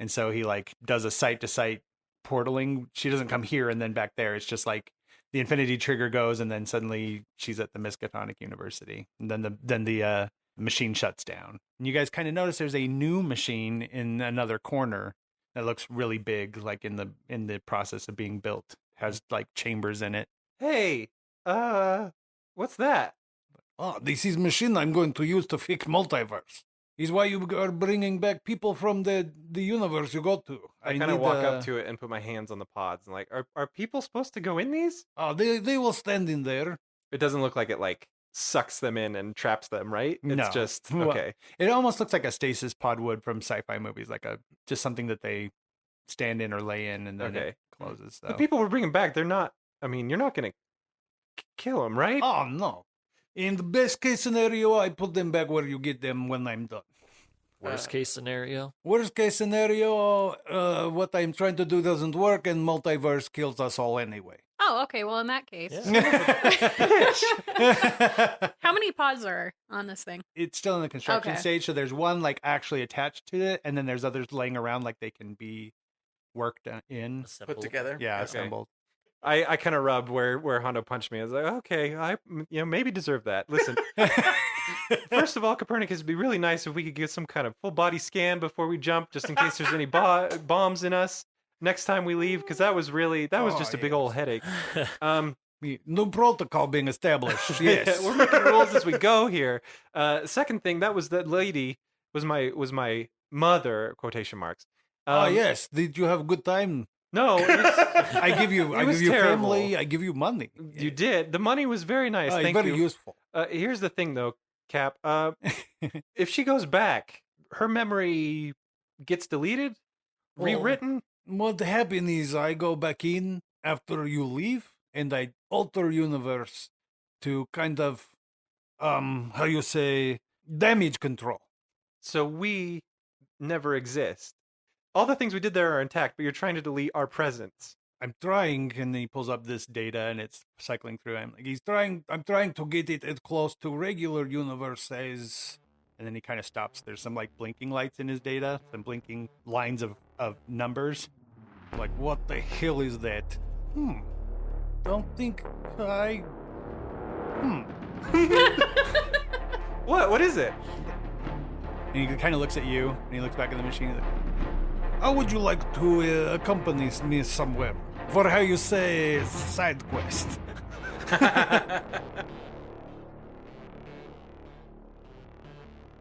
And so he like does a site to site portaling. She doesn't come here and then back there. It's just like the infinity trigger goes and then suddenly she's at the Miskatonic University. And then the machine shuts down. And you guys kind of notice there's a new machine in another corner that looks really big, like in the process of being built. Has like chambers in it. Hey, what's that? Oh, this is machine I'm going to use to fix multiverse. Is why you are bringing back people from the universe you go to. I kind of walk up to it and put my hands on the pods and like, are people supposed to go in these? Oh, they will stand in there. It doesn't look like it like sucks them in and traps them, right? It's No. just Well, okay. It almost looks like a stasis pod would from sci-fi movies, like just something that they stand in or lay in, and then Okay. it closes. So. The people we're bringing back, they're not. I mean, you're not gonna kill them, right? Oh no! In the best case scenario, I put them back where you get them when I'm done. Worst case scenario. Worst case scenario, what I'm trying to do doesn't work, and multiverse kills us all anyway. Oh, okay. Well, in that case, how many pods are on this thing? It's still in the construction Okay. stage, so there's one like actually attached to it, and then there's others laying around like they can be worked in. Put together. Yeah, Okay. assembled. I kind of rubbed where Hondo punched me. I was like, okay, I maybe deserve that. Listen, first of all, Copernicus, it'd be really nice if we could get some kind of full body scan before we jump, just in case there's any bombs in us next time we leave, because that was just a big old headache. New protocol being established. Yes. We're making rules as we go here. Second thing, that lady was my mother, quotation marks. Yes. Did you have a good time? No, it was, I give you was family. terrible. I give you money. you did. The money was very nice. Thank very you. useful. Here's the thing, though, Cap. If she goes back, her memory gets deleted, Well, rewritten. What happened is I go back in after you leave, and I alter universe to kind of, how you say, damage control. So we never exist. All the things we did there are intact, but you're trying to delete our presence. I'm trying, and he pulls up this data, and it's cycling through. I'm trying to get it as close to regular universe as, and then he kind of stops. There's some like blinking lights in his data, some blinking lines of numbers. Like, what the hell is that? Don't think I. What is it? And he kind of looks at you, and he looks back at the machine. He's like, how would you like to accompany me somewhere for how you say side quest?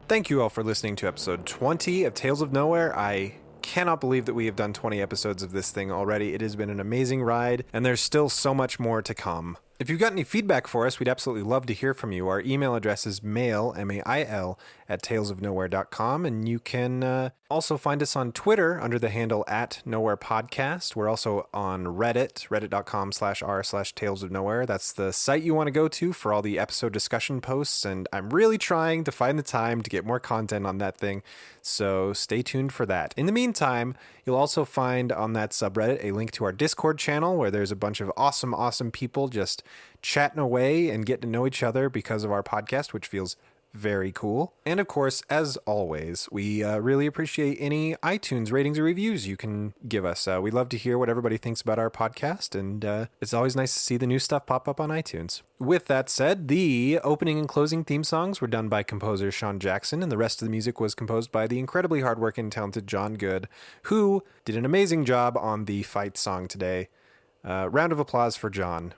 Thank you all for listening to episode 20 of Tales of Nowhere. I cannot believe that we have done 20 episodes of this thing already. It has been an amazing ride, and there's still so much more to come. If you've got any feedback for us, we'd absolutely love to hear from you. Our email address is mail, M-A-I-L, @talesofnowhere.com, and you can also find us on Twitter under the handle @NowherePodcast. We're also on Reddit, reddit.com/r/talesofnowhere. That's the site you want to go to for all the episode discussion posts, and I'm really trying to find the time to get more content on that thing, so stay tuned for that. In the meantime, you'll also find on that subreddit a link to our Discord channel where there's a bunch of awesome people just chatting away and getting to know each other because of our podcast, which feels very cool. And of course, as always, we really appreciate any iTunes ratings or reviews you can give us. We love to hear what everybody thinks about our podcast, and it's always nice to see the new stuff pop up on iTunes. With that said, the opening and closing theme songs were done by composer Sean Jackson, and the rest of the music was composed by the incredibly hardworking and talented John Good, who did an amazing job on the fight song today. Round of applause for John.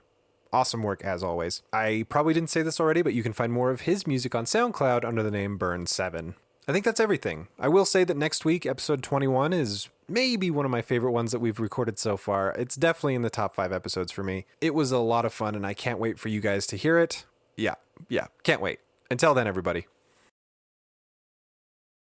Awesome work as always. I probably didn't say this already, but you can find more of his music on SoundCloud under the name Burn7. I think that's everything. I will say that next week, episode 21 is maybe one of my favorite ones that we've recorded so far. It's definitely in the top 5 episodes for me. It was a lot of fun, and I can't wait for you guys to hear it. Yeah, can't wait. Until then, everybody.